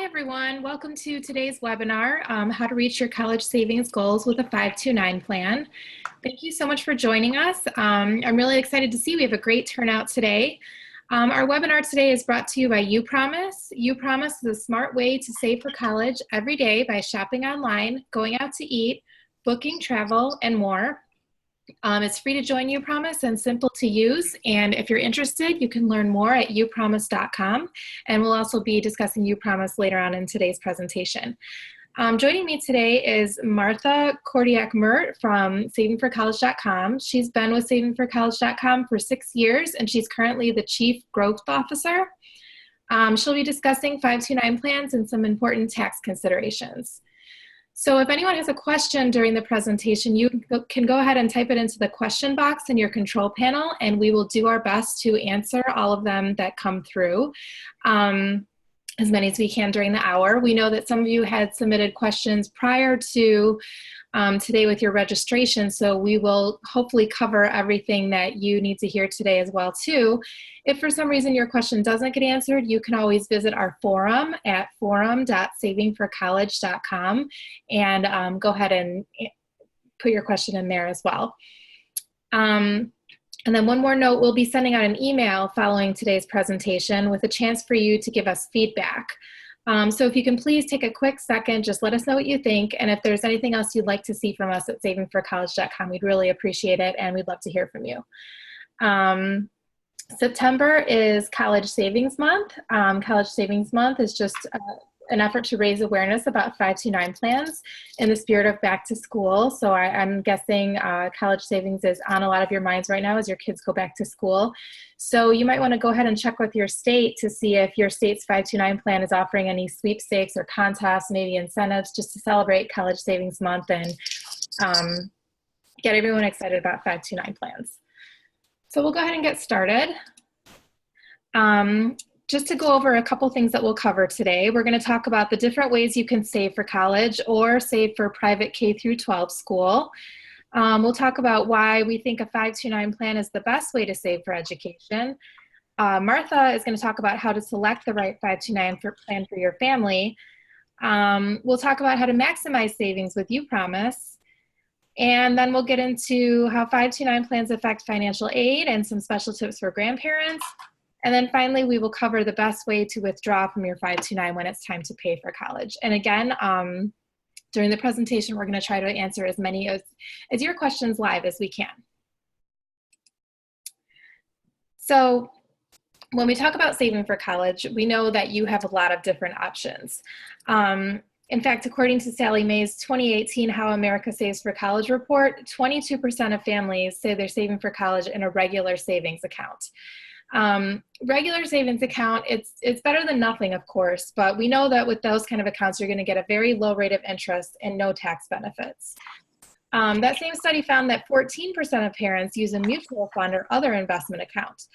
everyone. Welcome to today's webinar, How to Reach Your College Savings Goals with a 529 Plan. Thank you so much for joining us. I'm really excited to see we have a great turnout today. Our webinar today is brought to you by Upromise. Upromise is a smart way to save for college every day by shopping online, going out to eat, booking travel, and more. It's free to join Upromise and simple to use. And if you're interested, you can learn more at upromise.com. And we'll also be discussing Upromise later on in today's presentation. Joining me today is Martha Kordiak-Mert from savingforcollege.com. She's been with savingforcollege.com for 6 years, and she's currently the Chief Growth Officer. She'll be discussing 529 plans and some important tax considerations. So if anyone has a question during the presentation, you can go ahead and type it into the question box in your control panel, and we will do our best to answer all of them that come through, as many as we can during the hour. We know that some of you had submitted questions prior to today with your registration, so we will hopefully cover everything that you need to hear today as well too. If for some reason your question doesn't get answered, you can always visit our forum at forum.savingforcollege.com and go ahead and put your question in there as well. And then one more note, we'll be sending out an email following today's presentation with a chance for you to give us feedback. So if you can please take a quick second, just let us know what you think, and if there's anything else you'd like to see from us at savingforcollege.com, we'd really appreciate it, and we'd love to hear from you. September is College Savings Month. College Savings Month is just an effort to raise awareness about 529 plans in the spirit of back to school. So I'm guessing college savings is on a lot of your minds right now as your kids go back to school. So you might want to go ahead and check with your state to see if your state's 529 plan is offering any sweepstakes or contests, maybe incentives, just to celebrate College Savings Month and get everyone excited about 529 plans. So we'll go ahead and get started. Just to go over a couple things that we'll cover today, we're going to talk about the different ways you can save for college or save for private K through 12 school. We'll talk about why we think a 529 plan is the best way to save for education. Martha is going to talk about how to select the right 529 plan for your family. We'll talk about how to maximize savings with Upromise. And then we'll get into how 529 plans affect financial aid and some special tips for grandparents. And then finally, we will cover the best way to withdraw from your 529 when it's time to pay for college. And again, during the presentation, we're going to try to answer as many as your questions live as we can. So when we talk about saving for college, we know that you have a lot of different options. In fact, according to Sallie Mae's 2018 How America Saves for College report, 22% of families say they're saving for college in a regular savings account. Regular savings account, it's better than nothing, of course, but we know that with those kind of accounts, you're going to get a very low rate of interest and no tax benefits. That same study found that 14% of parents use a mutual fund or other investment account.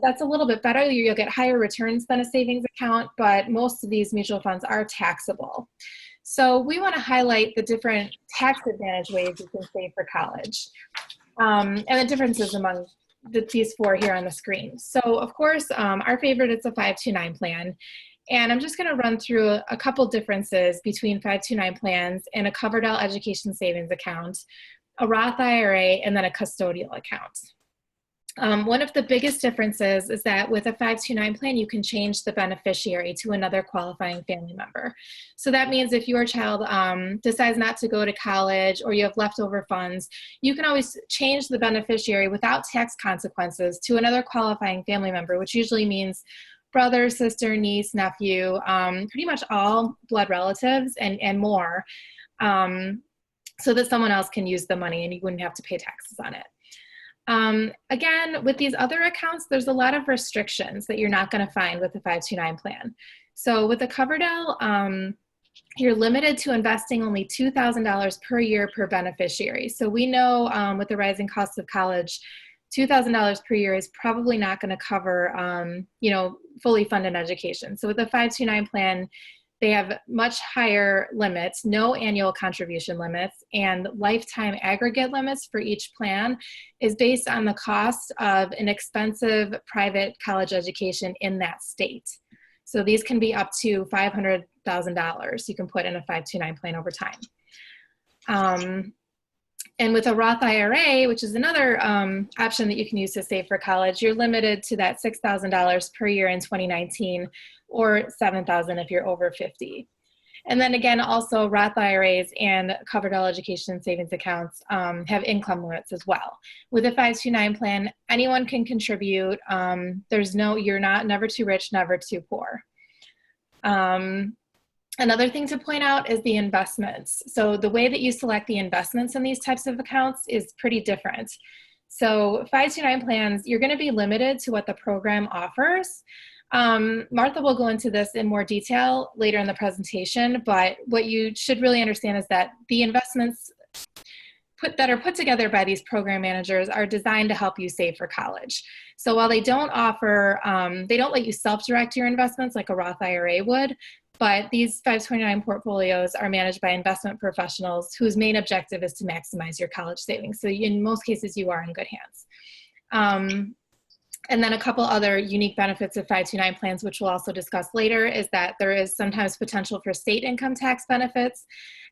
That's a little bit better. You'll get higher returns than a savings account, but most of these mutual funds are taxable. So we want to highlight the different tax advantage ways you can save for college and the differences among these four here on the screen. So of course, our favorite is a 529 plan. And I'm just going to run through a couple differences between 529 plans and a Coverdell Education Savings account, a Roth IRA, and then a custodial account. One of the biggest differences is that with a 529 plan, you can change the beneficiary to another qualifying family member. So that means if your child decides not to go to college or you have leftover funds, you can always change the beneficiary without tax consequences to another qualifying family member, which usually means brother, sister, niece, nephew, pretty much all blood relatives and more, so that someone else can use the money and you wouldn't have to pay taxes on it. Again, with these other accounts, there's a lot of restrictions that you're not going to find with the 529 plan. So with the Coverdell, you're limited to investing only $2,000 per year per beneficiary. So we know with the rising costs of college, $2,000 per year is probably not going to cover, fully funded education. So with the 529 plan, they have much higher limits, no annual contribution limits, and lifetime aggregate limits for each plan is based on the cost of an expensive private college education in that state. So these can be up to $500,000 you can put in a 529 plan over time. And with a Roth IRA, which is another option that you can use to save for college, you're limited to that $6,000 per year in 2019, or $7,000 if you're over 50. And then again, also Roth IRAs and Coverdell education savings accounts have income limits as well. With a 529 plan, anyone can contribute. You're never too rich, never too poor. Another thing to point out is the investments. So the way that you select the investments in these types of accounts is pretty different. So 529 plans, you're going to be limited to what the program offers. Martha will go into this in more detail later in the presentation, but what you should really understand is that the investments that are put together by these program managers are designed to help you save for college. So while they don't offer, they don't let you self-direct your investments like a Roth IRA would, but these 529 portfolios are managed by investment professionals whose main objective is to maximize your college savings. So in most cases, you are in good hands. And then a couple other unique benefits of 529 plans, which we'll also discuss later, is that there is sometimes potential for state income tax benefits.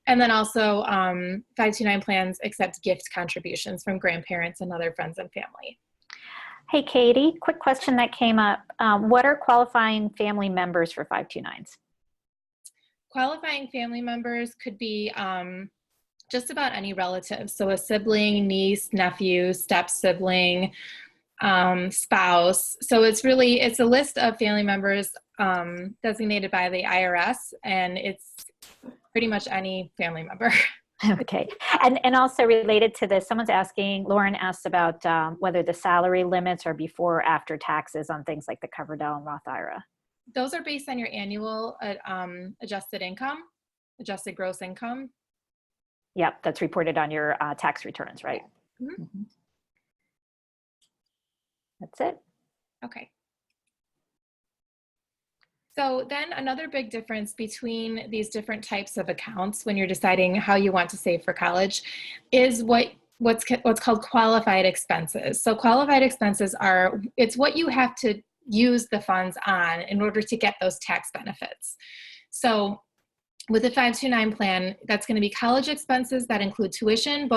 And then also 529 plans accept gift contributions from grandparents and other friends and family. Hey, Katie, quick question that came up. What are qualifying family members for 529s? Qualifying family members could be just about any relative. So a sibling, niece, nephew, step-sibling, spouse. So it's a list of family members designated by the IRS, and it's pretty much any family member. Okay. And also related to this, someone's asking, Lauren asked about whether the salary limits are before or after taxes on things like the Coverdell and Roth IRA. Those are based on your annual adjusted income, adjusted gross income. Yep, that's reported on your tax returns, right? Mm-hmm. Mm-hmm. That's it. Okay. So then another big difference between these different types of accounts when you're deciding how you want to save for college is what's called qualified expenses. So qualified expenses it's what you have to use the funds on in order to get those tax benefits. So with a 529 plan, that's going to be college expenses that include tuition,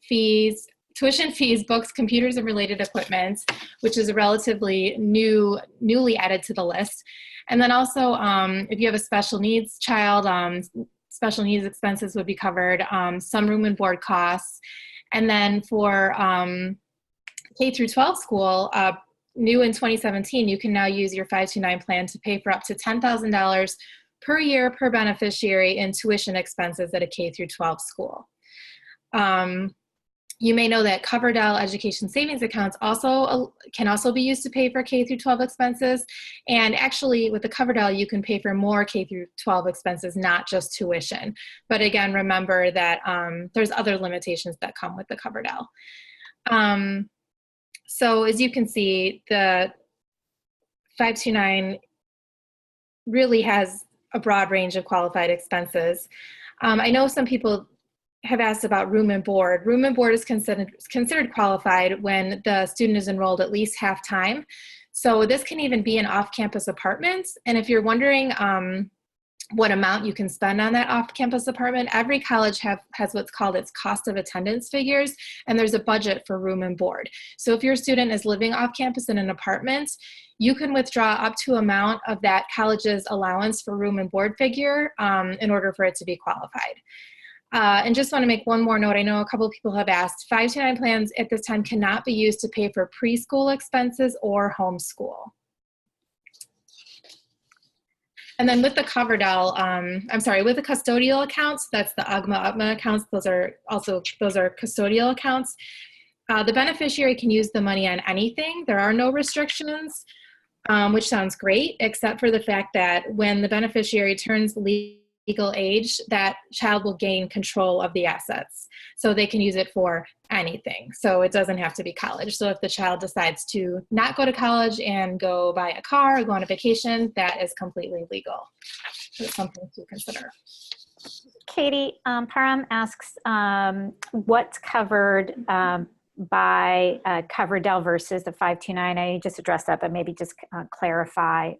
fees, books, computers, and related equipment, which is a relatively newly added to the list. And then also, if you have a special needs child, special needs expenses would be covered, some room and board costs. And then for K through 12 school, new in 2017, you can now use your 529 plan to pay for up to $10,000 per year per beneficiary in tuition expenses at a K through 12 school. You may know that Coverdell education savings accounts can also be used to pay for K through 12 expenses. And actually with the Coverdell, you can pay for more K through 12 expenses, not just tuition. But again, remember that there's other limitations that come with the Coverdell. So as you can see, the 529 really has a broad range of qualified expenses. I know some people have asked about room and board. Room and board is considered qualified when the student is enrolled at least half-time. So this can even be an off-campus apartment. And if you're wondering what amount you can spend on that off-campus apartment, every college has what's called its cost of attendance figures, and there's a budget for room and board. So if your student is living off-campus in an apartment, you can withdraw up to amount of that college's allowance for room and board figure in order for it to be qualified. And just want to make one more note. I know a couple of people have asked, 529 plans at this time cannot be used to pay for preschool expenses or homeschool. And then with the Coverdell, with the custodial accounts, that's the UGMA accounts, those are custodial accounts. The beneficiary can use the money on anything. There are no restrictions, which sounds great, except for the fact that when the beneficiary turns legal age, that child will gain control of the assets. So they can use it for anything. So it doesn't have to be college. So if the child decides to not go to college and go buy a car or go on a vacation, that is completely legal. So it's something to consider. Katie, Param asks, what's covered by Coverdell versus the 529? I just addressed that, but maybe just clarify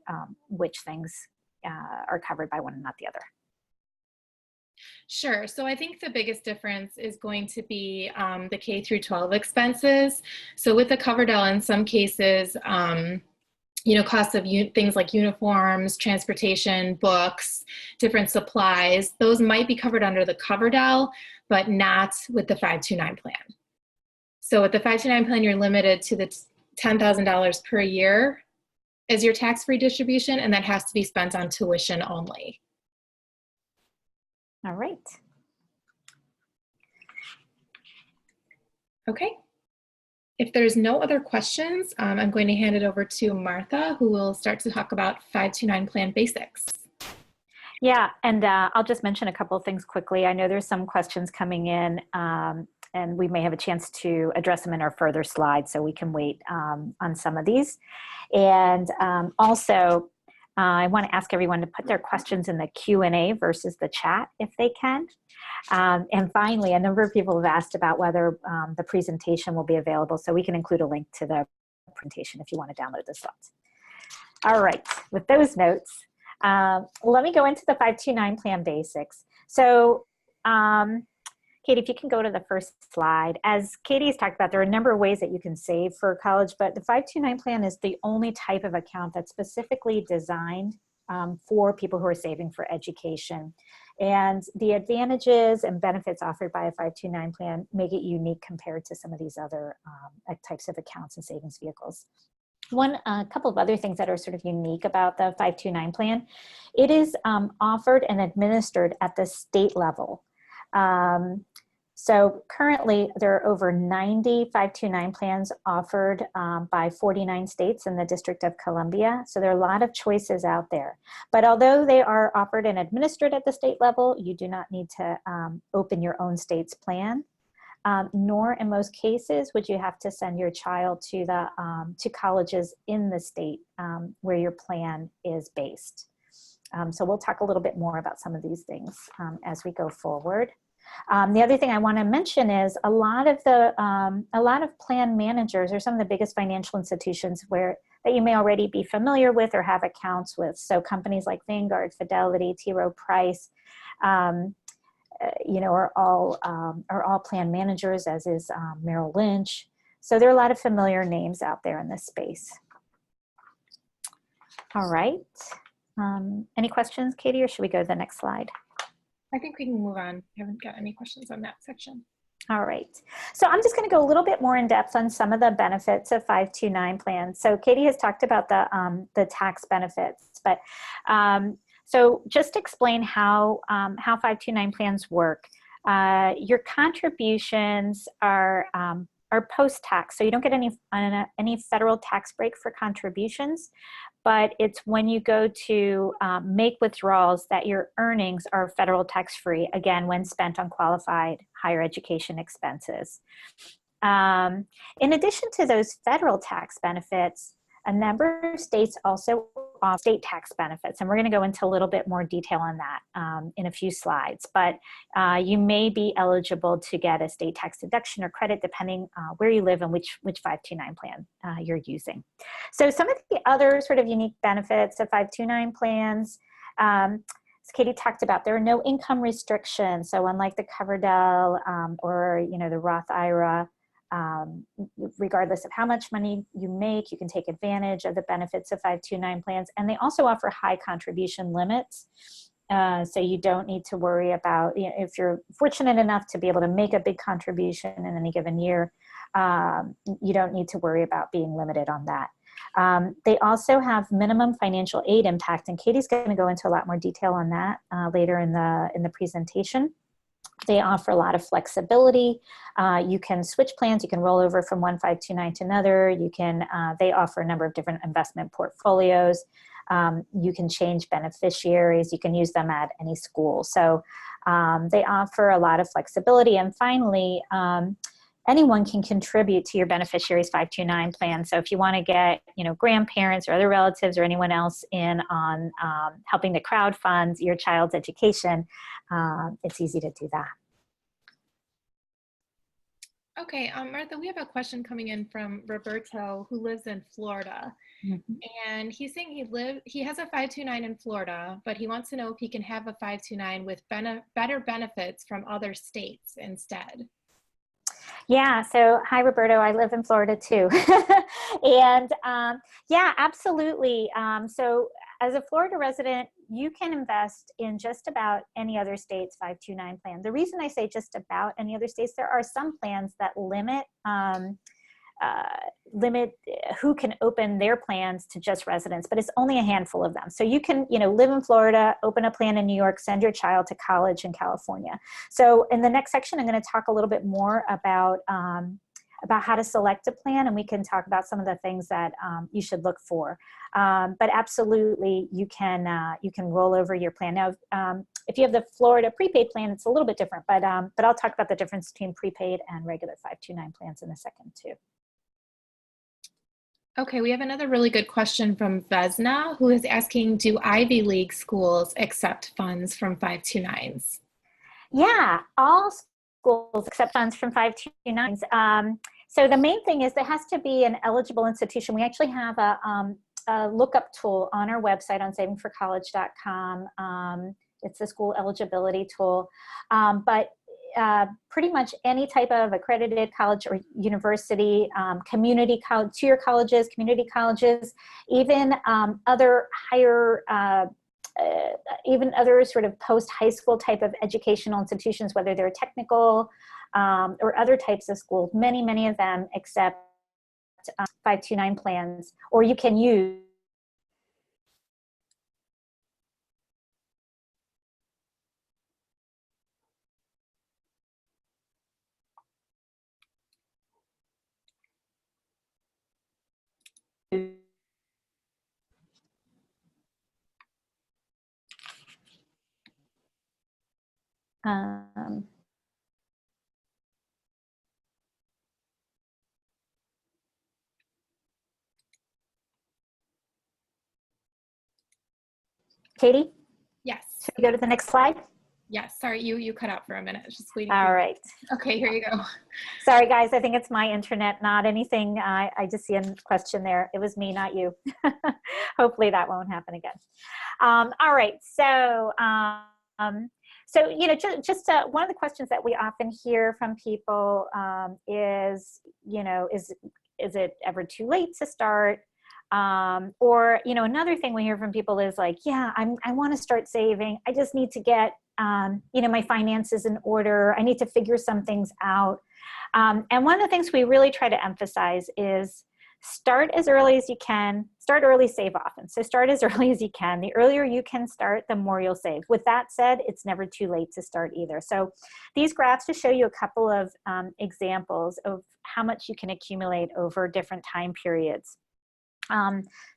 which things are covered by one and not the other. Sure. So I think the biggest difference is going to be the K through 12 expenses. So with the Coverdell, in some cases, costs of things like uniforms, transportation, books, different supplies, those might be covered under the Coverdell, but not with the 529 plan. So with the 529 plan, you're limited to the $10,000 per year as your tax-free distribution, and that has to be spent on tuition only. All right. Okay. If there's no other questions, I'm going to hand it over to Martha, who will start to talk about 529 plan basics. Yeah, and I'll just mention a couple of things quickly. I know there's some questions coming in, and we may have a chance to address them in our further slides, so we can wait on some of these. And also, I want to ask everyone to put their questions in the Q&A versus the chat if they can. And finally, a number of people have asked about whether the presentation will be available, so we can include a link to the presentation if you want to download the slides. All right, with those notes, let me go into the 529 plan basics. So, Katie, if you can go to the first slide. As Katie has talked about, there are a number of ways that you can save for college, but the 529 plan is the only type of account that's specifically designed for people who are saving for education. And the advantages and benefits offered by a 529 plan make it unique compared to some of these other types of accounts and savings vehicles. A couple of other things that are sort of unique about the 529 plan, it is offered and administered at the state level. So currently there are over 90 529 plans offered by 49 states in the District of Columbia. So there are a lot of choices out there. But although they are offered and administered at the state level, you do not need to open your own state's plan. Nor in most cases would you have to send your child to colleges in the state where your plan is based. So we'll talk a little bit more about some of these things as we go forward. The other thing I want to mention is a lot of plan managers are some of the biggest financial institutions that you may already be familiar with or have accounts with. So companies like Vanguard, Fidelity, T. Rowe Price, are all plan managers, as is Merrill Lynch. So there are a lot of familiar names out there in this space. All right. Any questions, Katie, or should we go to the next slide? I think we can move on. I haven't got any questions on that section. All right. So I'm just going to go a little bit more in depth on some of the benefits of 529 plans. So Katie has talked about the tax benefits, but so just to explain how 529 plans work. Your contributions are post-tax, so you don't get any federal tax break for contributions, but it's when you go to make withdrawals that your earnings are federal tax-free, again, when spent on qualified higher education expenses. In addition to those federal tax benefits, a number of states also offer state tax benefits, and we're going to go into a little bit more detail on that in a few slides. But you may be eligible to get a state tax deduction or credit depending where you live and which 529 plan you're using. So some of the other sort of unique benefits of 529 plans, as Katie talked about, there are no income restrictions. So unlike the Coverdell or the Roth IRA, regardless of how much money you make, you can take advantage of the benefits of 529 plans. And they also offer high contribution limits. So you don't need to worry about, if you're fortunate enough to be able to make a big contribution in any given year, you don't need to worry about being limited on that. They also have minimum financial aid impact, and Katie's going to go into a lot more detail on that later in the presentation. They offer a lot of flexibility. You can switch plans. You can roll over from one 529 to another. They offer a number of different investment portfolios. You can change beneficiaries. You can use them at any school. So they offer a lot of flexibility. And finally, anyone can contribute to your beneficiary's 529 plan. So if you want to get, grandparents or other relatives or anyone else in on helping to crowdfund your child's education, it's easy to do that. Okay, Martha, we have a question coming in from Roberto, who lives in Florida. Mhm. And he's saying he has a 529 in Florida, but he wants to know if he can have a 529 with better benefits from other states instead. Yeah, so hi, Roberto. I live in Florida too. And yeah, absolutely. So as a Florida resident, you can invest in just about any other state's 529 plan. The reason I say just about any other states, there are some plans that uh, limit who can open their plans to just residents, but it's only a handful of them. So you can, live in Florida, open a plan in New York, send your child to college in California. So in the next section, I'm going to talk a little bit more about how to select a plan, and we can talk about some of the things that you should look for. But absolutely, you can roll over your plan. Now, if you have the Florida prepaid plan, it's a little bit different, but I'll talk about the difference between prepaid and regular 529 plans in a second too. Okay, we have another really good question from Vesna, who is asking, do Ivy League schools accept funds from 529s? Yeah, all schools accept funds from 529s. So the main thing is there has to be an eligible institution. We actually have a lookup tool on our website on savingforcollege.com. It's a school eligibility tool. But pretty much any type of accredited college or university, community college, tier colleges, community colleges, even other higher even other sort of post-high school type of educational institutions, whether they're technical or other types of schools, many of them accept 529 plans, or you can use um, Katie, Yes. should we go to the next slide? Yes. Sorry, you cut out for a minute. I was just waiting for All you. right. Okay, here you go. Sorry, guys. I think it's my internet, not anything. I just see a question there. It was me, not you. Hopefully that won't happen again. All right. So, just one of the questions that we often hear from people is, is it ever too late to start? Or, another thing we hear from people is like, yeah, I want to start saving. I just need to get, my finances in order. I need to figure some things out. And one of the things we really try to emphasize is start as early as you can. Start early, save often. So start as early as you can. The earlier you can start, the more you'll save. With that said, it's never too late to start either. So these graphs just show you a couple of examples of how much you can accumulate over different time periods.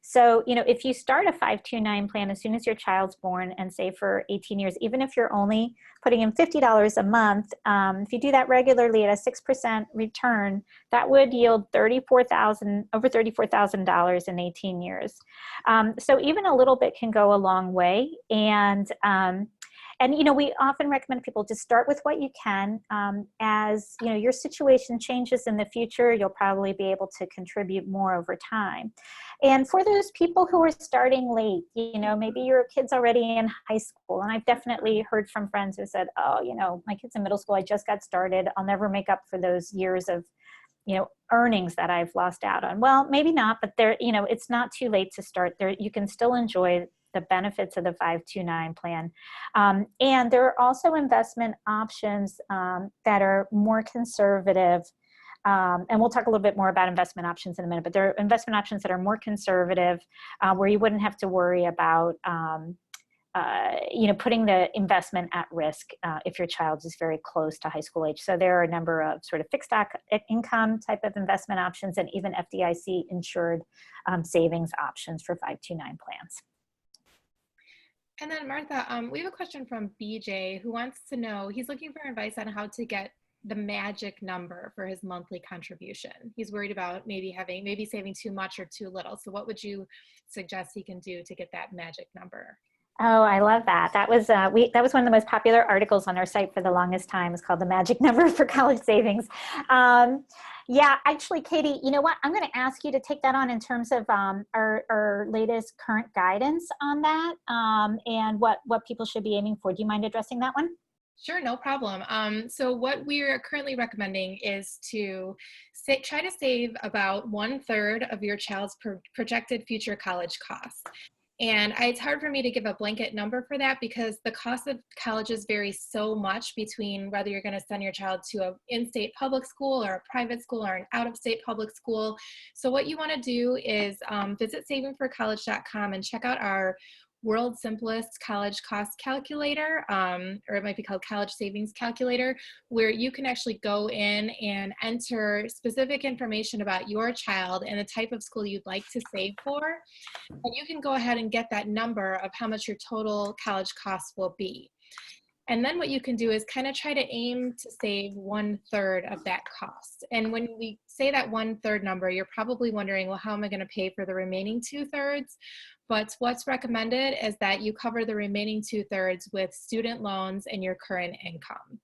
So, if you start a 529 plan as soon as your child's born and save for 18 years, even if you're only putting in $50 a month, if you do that regularly at a 6% return, that would yield over $34,000 in 18 years. So even a little bit can go a long way. And we often recommend people to start with what you can. As your situation changes in the future, you'll probably be able to contribute more over time. And for those people who are starting late, maybe your kid's already in high school. And I've definitely heard from friends who said, oh, my kid's in middle school, I just got started. I'll never make up for those years of earnings that I've lost out on. Well, maybe not, but it's not too late to start. There, you can still enjoy the benefits of the 529 plan. And there are also investment options that are more conservative. And we'll talk a little bit more about investment options in a minute, but there are investment options that are more conservative where you wouldn't have to worry about putting the investment at risk if your child is very close to high school age. So there are a number of sort of fixed income type of investment options and even FDIC insured savings options for 529 plans. And then Martha, we have a question from BJ who wants to know, he's looking for advice on how to get the magic number for his monthly contribution. He's worried about maybe saving too much or too little. So what would you suggest he can do to get that magic number? Oh, I love that. That was that was one of the most popular articles on our site for the longest time. It's called "The Magic Number for College Savings." Um, yeah, actually, Katie, you know what? I'm going to ask you to take that on in terms of our latest current guidance on that, and what people should be aiming for. Do you mind addressing that one? Sure, no problem. So what we're currently recommending is to try to save about 1/3 of your child's projected future college costs. And it's hard for me to give a blanket number for that because the cost of colleges vary so much between whether you're going to send your child to an in-state public school or a private school or an out-of-state public school. So what you want to do is visit savingforcollege.com and check out our world's simplest college cost calculator, or it might be called college savings calculator, where you can actually go in and enter specific information about your child and the type of school you'd like to save for. And you can go ahead and get that number of how much your total college costs will be. And then what you can do is kind of try to aim to save 1/3 of that cost. And when we say that 1/3 number, you're probably wondering, well, how am I going to pay for the remaining 2/3? But what's recommended is that you cover the remaining 2/3 with student loans and your current income.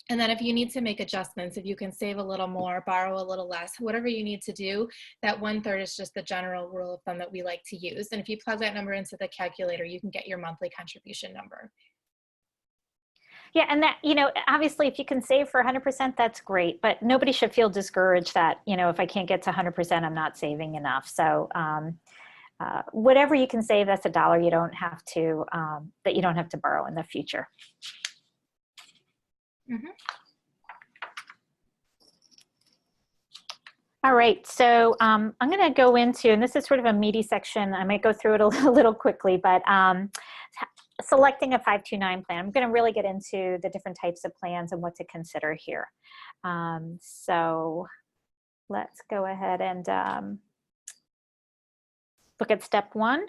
And then if you need to make adjustments, if you can save a little more, borrow a little less, whatever you need to do, that 1/3 is just the general rule of thumb that we like to use. And if you plug that number into the calculator, you can get your monthly contribution number. Yeah, and that, you know, obviously if you can save for 100%, that's great, but nobody should feel discouraged that, you know, if I can't get to 100%, I'm not saving enough. So whatever you can save, that's a dollar you don't have to, that you don't have to borrow in the future. Mm-hmm. All right, so I'm going to go into, and this is sort of a meaty section. I might go through it a little quickly, but selecting a 529 plan. I'm going to really get into the different types of plans and what to consider here. So let's go ahead and look at step one.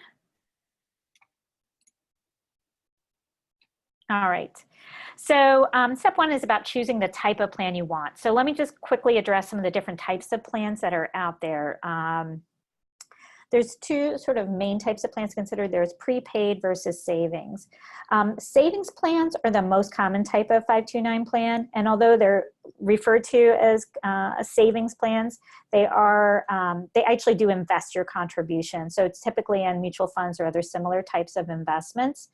All right. So step one is about choosing the type of plan you want. So let me just quickly address some of the different types of plans that are out there. There's two sort of main types of plans to consider. There's prepaid versus savings. Savings plans are the most common type of 529 plan, and although they're referred to as savings plans, they are they actually do invest your contribution. So it's typically in mutual funds or other similar types of investments.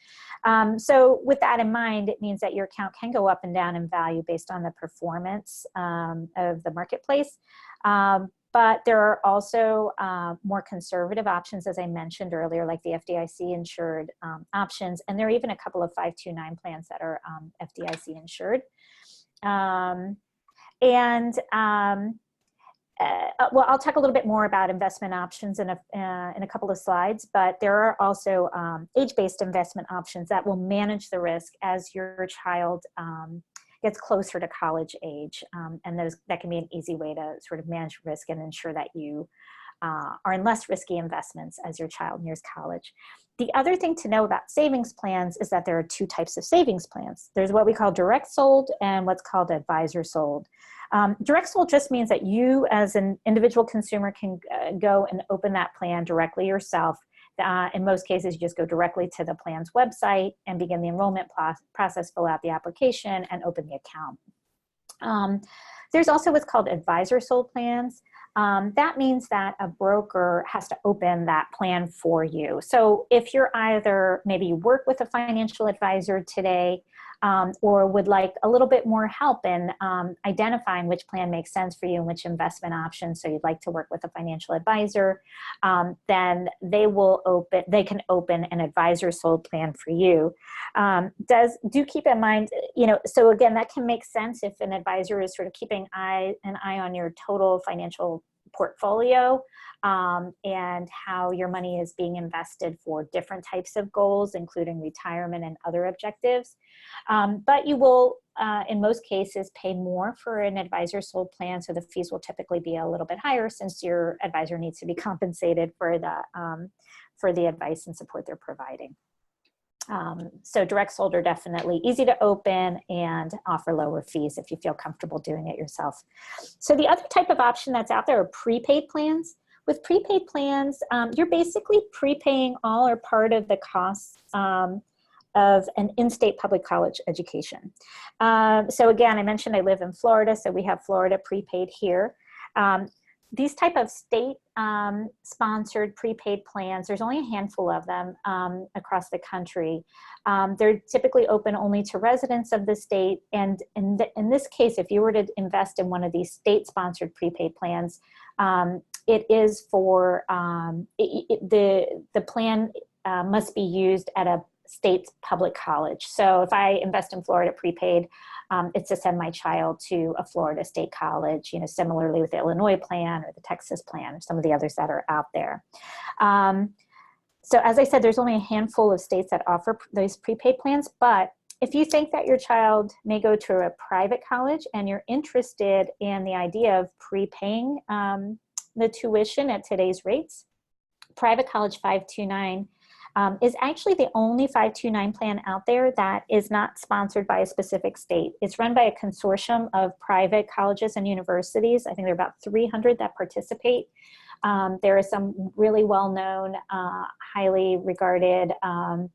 So with that in mind, it means that your account can go up and down in value based on the performance of the marketplace. But there are also more conservative options, as I mentioned earlier, like the FDIC insured options. And there are even a couple of 529 plans that are FDIC insured. Well, I'll talk a little bit more about investment options in a couple of slides, but there are also age-based investment options that will manage the risk as your child gets closer to college age. And that can be an easy way to sort of manage risk and ensure that you are in less risky investments as your child nears college. The other thing to know about savings plans is that there are two types of savings plans. There's what we call direct sold and what's called advisor sold. Direct sold just means that you as an individual consumer can go and open that plan directly yourself. In most cases, you just go directly to the plan's website and begin the enrollment process, fill out the application, and open the account. There's also what's called advisor sold plans. That means that a broker has to open that plan for you. So if you're either, maybe you work with a financial advisor today, or would like a little bit more help in identifying which plan makes sense for you and which investment options, so you'd like to work with a financial advisor, then they can open an advisor sold plan for you. Do keep in mind, so again, that can make sense if an advisor is sort of keeping an eye on your total financial portfolio and how your money is being invested for different types of goals, including retirement and other objectives. But you will, in most cases, pay more for an advisor sold plan, so the fees will typically be a little bit higher since your advisor needs to be compensated for the advice and support they're providing. So direct sold are definitely easy to open and offer lower fees if you feel comfortable doing it yourself. So the other type of option that's out there are prepaid plans. with prepaid plans, you're basically prepaying all or part of the costs of an in-state public college education. So again, I mentioned I live in Florida, so we have Florida prepaid here. These type of state sponsored prepaid plans, there's only a handful of them across the country. They're typically open only to residents of the state. And in this case, if you were to invest in one of these state sponsored prepaid plans, it is for, the plan must be used at a state's public college. So if I invest in Florida prepaid, it's to send my child to a Florida state college, you know, similarly with the Illinois plan or the Texas plan or some of the others that are out there. So as I said, there's only a handful of states that offer those prepaid plans, but if you think that your child may go to a private college and you're interested in the idea of prepaying the tuition at today's rates, Private College 529 is actually the only 529 plan out there that is not sponsored by a specific state. It's run by a consortium of private colleges and universities. I think there are about 300 that participate. There are some really well-known, highly regarded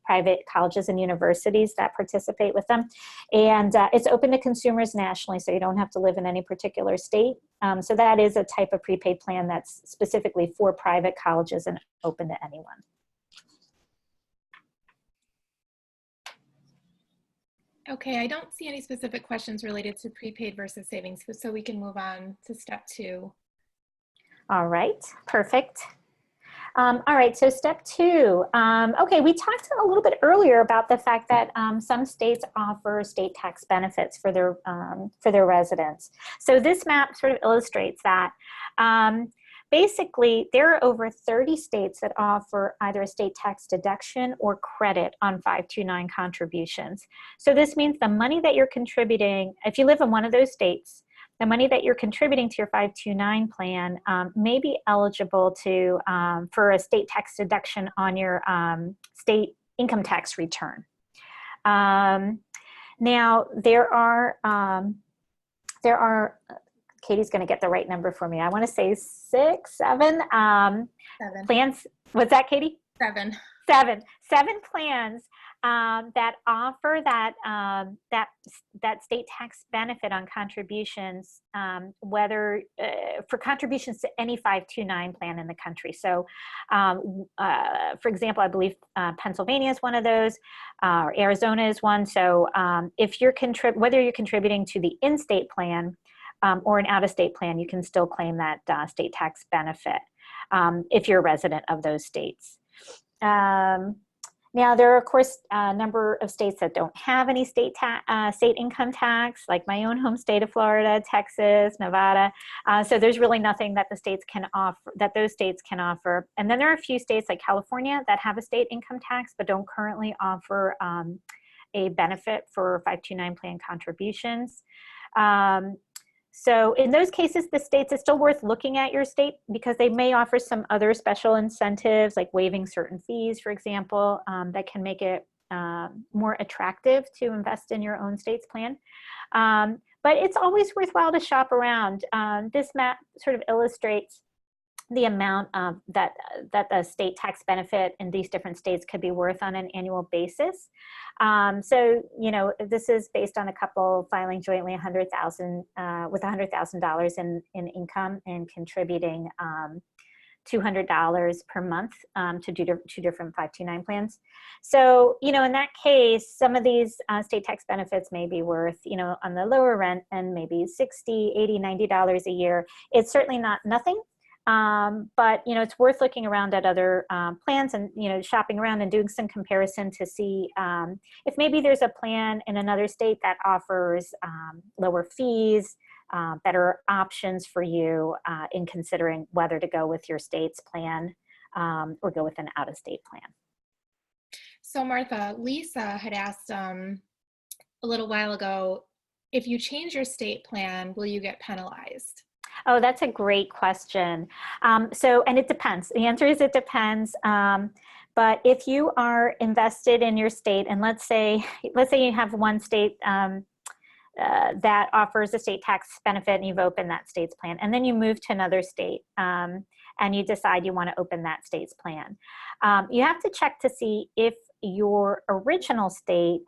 private colleges and universities that participate with them. And it's open to consumers nationally, so you don't have to live in any particular state. So that is a type of prepaid plan that's specifically for private colleges and open to anyone. Okay, I don't see any specific questions related to prepaid versus savings, so we can move on to step 2. All right, perfect. All right, so step 2. Okay, we talked a little bit earlier about the fact that some states offer state tax benefits for their residents. So this map sort of illustrates that. Basically, there are over 30 states that offer either a state tax deduction or credit on 529 contributions. So this means the money that you're contributing, if you live in one of those states, the money that you're contributing to your 529 plan may be eligible to for a state tax deduction on your state income tax return. Now, there are Katie's going to get the right number for me. I want to say 6, 7 plans. What's that, Katie? 7. 7 plans that offer that that state tax benefit on contributions, whether for contributions to any 529 plan in the country. So, for example, I believe Pennsylvania is one of those, or Arizona is one. So, if you're whether you're contributing to the in-state plan or an out-of-state plan, you can still claim that state tax benefit if you're a resident of those states. Now, there are, of course, a number of states that don't have any state income tax, like my own home state of Florida, Texas, Nevada. So there's really nothing that the states can offer, that those states can offer. And then there are a few states like California that have a state income tax, but don't currently offer a benefit for 529 plan contributions. So in those cases, the states, it's still worth looking at your state because they may offer some other special incentives like waiving certain fees, for example, that can make it more attractive to invest in your own state's plan. But it's always worthwhile to shop around. This map sort of illustrates the amount that the state tax benefit in these different states could be worth on an annual basis. So, you know, this is based on a couple filing jointly $100,000 with $100,000 in income and contributing $200 per month to do 2 different 529 plans. So, you know, in that case, some of these state tax benefits may be worth, you know, on the lower end and maybe $60, $80, $90 a year. It's certainly not nothing. But, you know, it's worth looking around at other plans and, you know, shopping around and doing some comparison to see if maybe there's a plan in another state that offers lower fees, better options for you in considering whether to go with your state's plan or go with an out-of-state plan. So Martha, Lisa had asked a little while ago, if you change your state plan, will you get penalized? Oh, that's a great question. And it depends. The answer is it depends. But if you are invested in your state, and let's say you have one state that offers a state tax benefit and you've opened that state's plan, and then you move to another state, and and you decide you want to open that state's plan. You have to check to see if your original state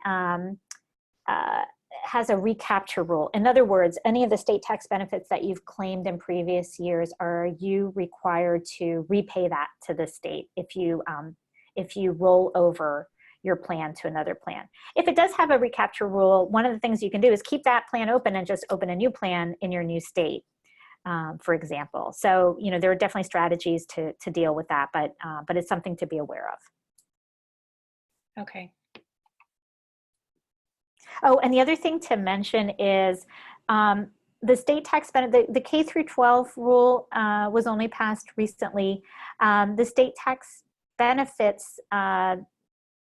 has a recapture rule. In other words, any of the state tax benefits that you've claimed in previous years, are you required to repay that to the state if you roll over your plan to another plan? If it does have a recapture rule, one of the things you can do is keep that plan open and just open a new plan in your new state, for example. So, you know, there are definitely strategies to deal with that, but it's something to be aware of. Okay. Oh, and the other thing to mention is the state tax benefit, the K through 12 rule was only passed recently. The state tax benefits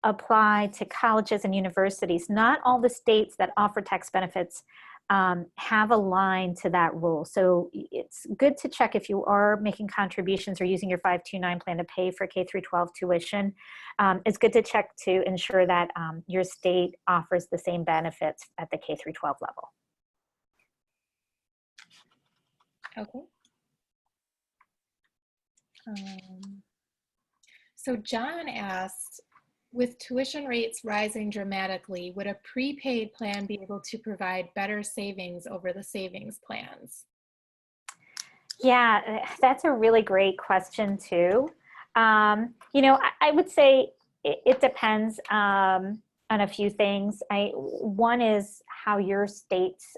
apply to colleges and universities. Not all the states that offer tax benefits have a line to that rule. So it's good to check if you are making contributions or using your 529 plan to pay for K through 12 tuition. It's good to check to ensure that your state offers the same benefits at the K through 12 level. Okay. So John asked, with tuition rates rising dramatically, would a prepaid plan be able to provide better savings over the savings plans? Yeah, that's a really great question too. You know, I would say it depends on a few things. One is how your state's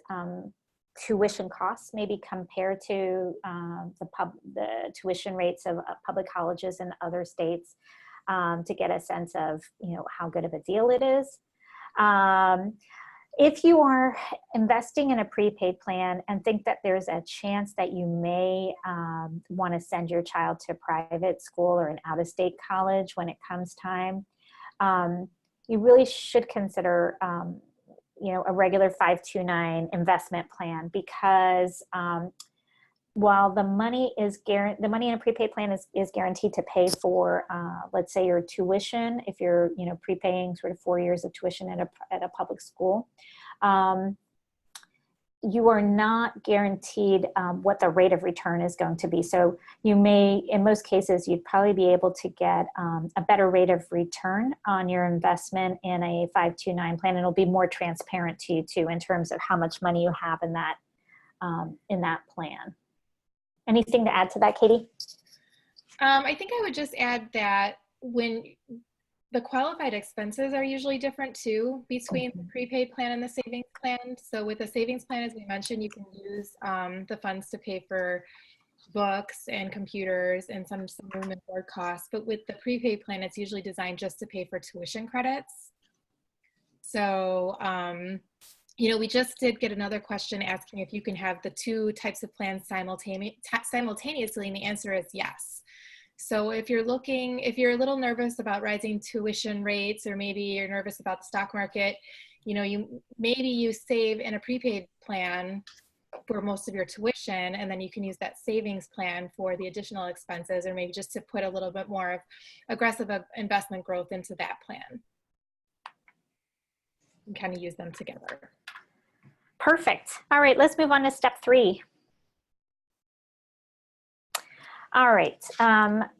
tuition costs maybe compare to the tuition rates of public colleges in other states, to get a sense of, you know, how good of a deal it is. If you are investing in a prepaid plan and think that there's a chance that you may want to send your child to private school or an out-of-state college when it comes time, you really should consider you know, a regular 529 investment plan, because while the money is the money in a prepaid plan is guaranteed to pay for, let's say, your tuition, if you're, you know, prepaying sort of 4 years of tuition at a public school, you are not guaranteed what the rate of return is going to be. So you may, in most cases, you'd probably be able to get a better rate of return on your investment in a 529 plan, and it'll be more transparent to you too in terms of how much money you have in that plan. Anything to add to that, Katie? I think I would just add that when the qualified expenses are usually different too between the prepaid plan and the savings plan. So with the savings plan, as we mentioned, you can use the funds to pay for books and computers and some room and board costs. But with the prepaid plan, it's usually designed just to pay for tuition credits. So you know, we just did get another question asking if you can have the two types of plans simultaneously, and the answer is yes. So if you're a little nervous about rising tuition rates, or maybe you're nervous about the stock market, you know, maybe you save in a prepaid plan for most of your tuition, and then you can use that savings plan for the additional expenses, or maybe just to put a little bit more of aggressive investment growth into that plan. And kind of use them together. Perfect. All right, let's move on to step 3. All right.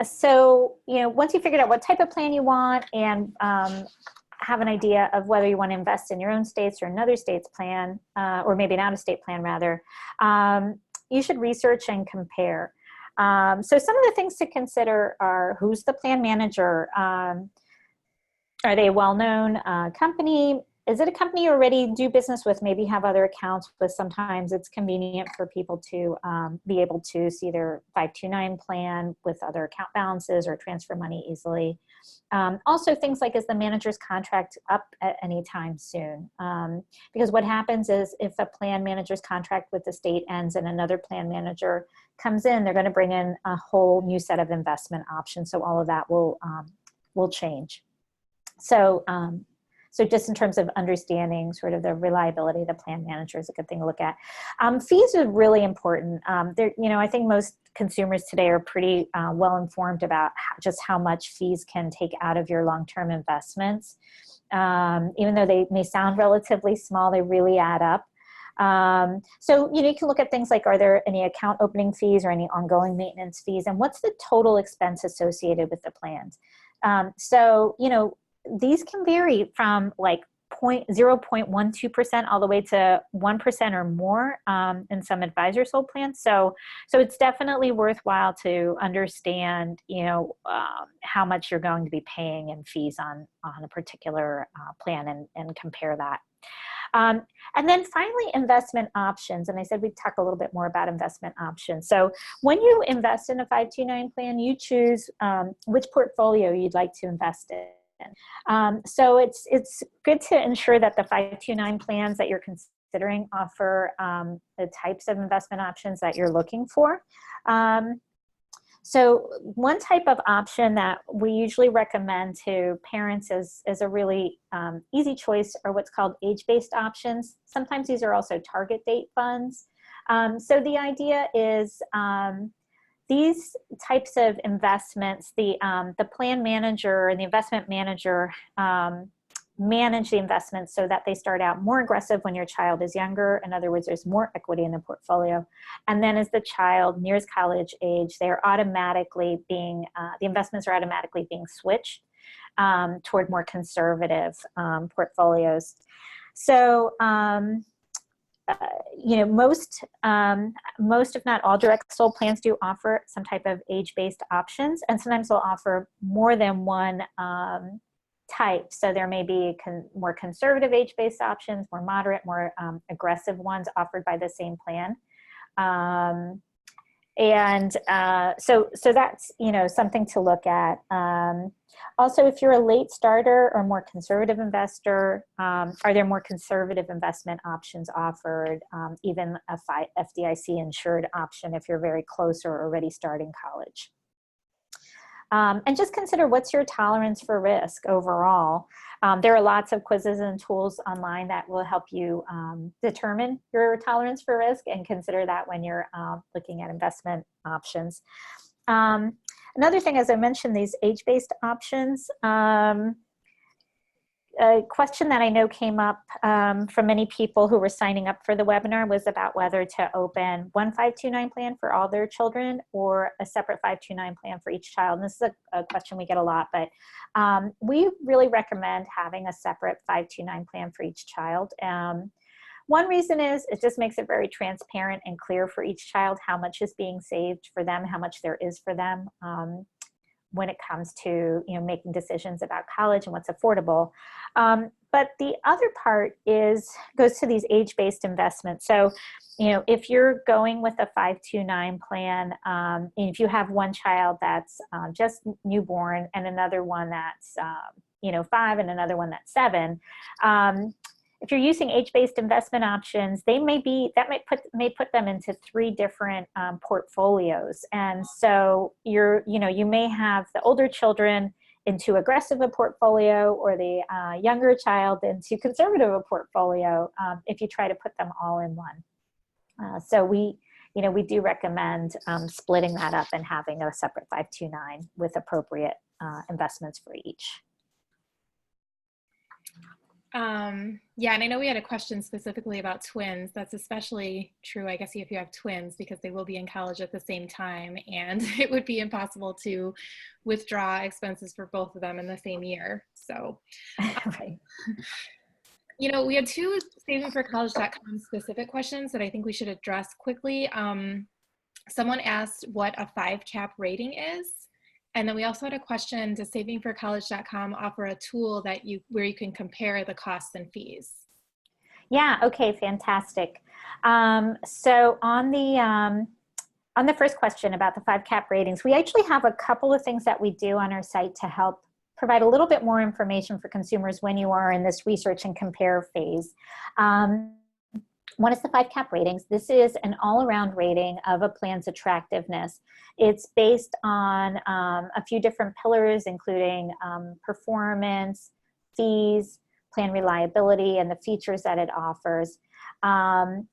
So, you know, once you figured out what type of plan you want and have an idea of whether you want to invest in your own state's or another state's plan, or maybe an out-of-state plan rather, you should research and compare. So some of the things to consider are, who's the plan manager? Are they a well-known company? Is it a company you already do business with, maybe have other accounts with? Sometimes it's convenient for people to be able to see their 529 plan with other account balances or transfer money easily. Also things like, is the manager's contract up at any time soon? Because what happens is, if a plan manager's contract with the state ends and another plan manager comes in, they're going to bring in a whole new set of investment options. So all of that will change. So just in terms of understanding sort of the reliability of the plan manager is a good thing to look at. Fees are really important. You know, I think most consumers today are pretty well informed about just how much fees can take out of your long-term investments. Even though they may sound relatively small, they really add up. So, you can look at things like, are there any account opening fees or any ongoing maintenance fees? And what's the total expense associated with the plans? So, these can vary from like 0.12% all the way to 1% or more in some advisor sold plans. So it's definitely worthwhile to understand, how much you're going to be paying in fees on a particular plan and compare that. And then finally, investment options. And I said we'd talk a little bit more about investment options. So when you invest in a 529 plan, you choose which portfolio you'd like to invest in. So it's good to ensure that the 529 plans that you're considering offer the types of investment options that you're looking for. So one type of option that we usually recommend to parents as a really easy choice are what's called age-based options. Sometimes these are also target date funds. So the idea is these types of investments, the plan manager and the investment manager manage the investments so that they start out more aggressive when your child is younger. In other words, there's more equity in the portfolio. And then as the child nears college age, they're automatically being, the investments are automatically being switched toward more conservative portfolios. So, most if not all direct sold plans do offer some type of age-based options, and sometimes they'll offer more than one type. So there may be more conservative age-based options, more moderate, more aggressive ones offered by the same plan. So that's, something to look at. Also, if you're a late starter or more conservative investor, are there more conservative investment options offered, even a FDIC insured option if you're very close or already starting college? And just consider, what's your tolerance for risk overall? There are lots of quizzes and tools online that will help you determine your tolerance for risk, and consider that when you're looking at investment options. Another thing, as I mentioned, these age-based options, a question that I know came up from many people who were signing up for the webinar was about whether to open one 529 plan for all their children or a separate 529 plan for each child. And this is a question we get a lot, but we really recommend having a separate 529 plan for each child. One reason is it just makes it very transparent and clear for each child how much is being saved for them, how much there is for them when it comes to making decisions about college and what's affordable. But the other part goes to these age-based investments. So, if you're going with a 529 plan, and if you have one child that's just newborn and another one that's 5 and another one that's 7, if you're using age-based investment options, that may put them into 3 different portfolios. And so you may have the older children into aggressive a portfolio, or the younger child into conservative a portfolio, if you try to put them all in one. So we do recommend splitting that up and having a separate 529 with appropriate investments for each. Yeah, and I know we had a question specifically about twins. That's especially true, I guess, if you have twins, because they will be in college at the same time, and it would be impossible to withdraw expenses for both of them in the same year. So, Right. We had 2 savingforcollege.com specific questions that I think we should address quickly. Someone asked what a 5 cap rating is. And then we also had a question, does savingforcollege.com offer a tool where you can compare the costs and fees? Yeah, okay, fantastic. So on the first question about the 5 cap ratings, we actually have a couple of things that we do on our site to help provide a little bit more information for consumers when you are in this research and compare phase. One is the 5 cap ratings. This is an all-around rating of a plan's attractiveness. It's based on a few different pillars, including performance, fees, plan reliability, and the features that it offers. And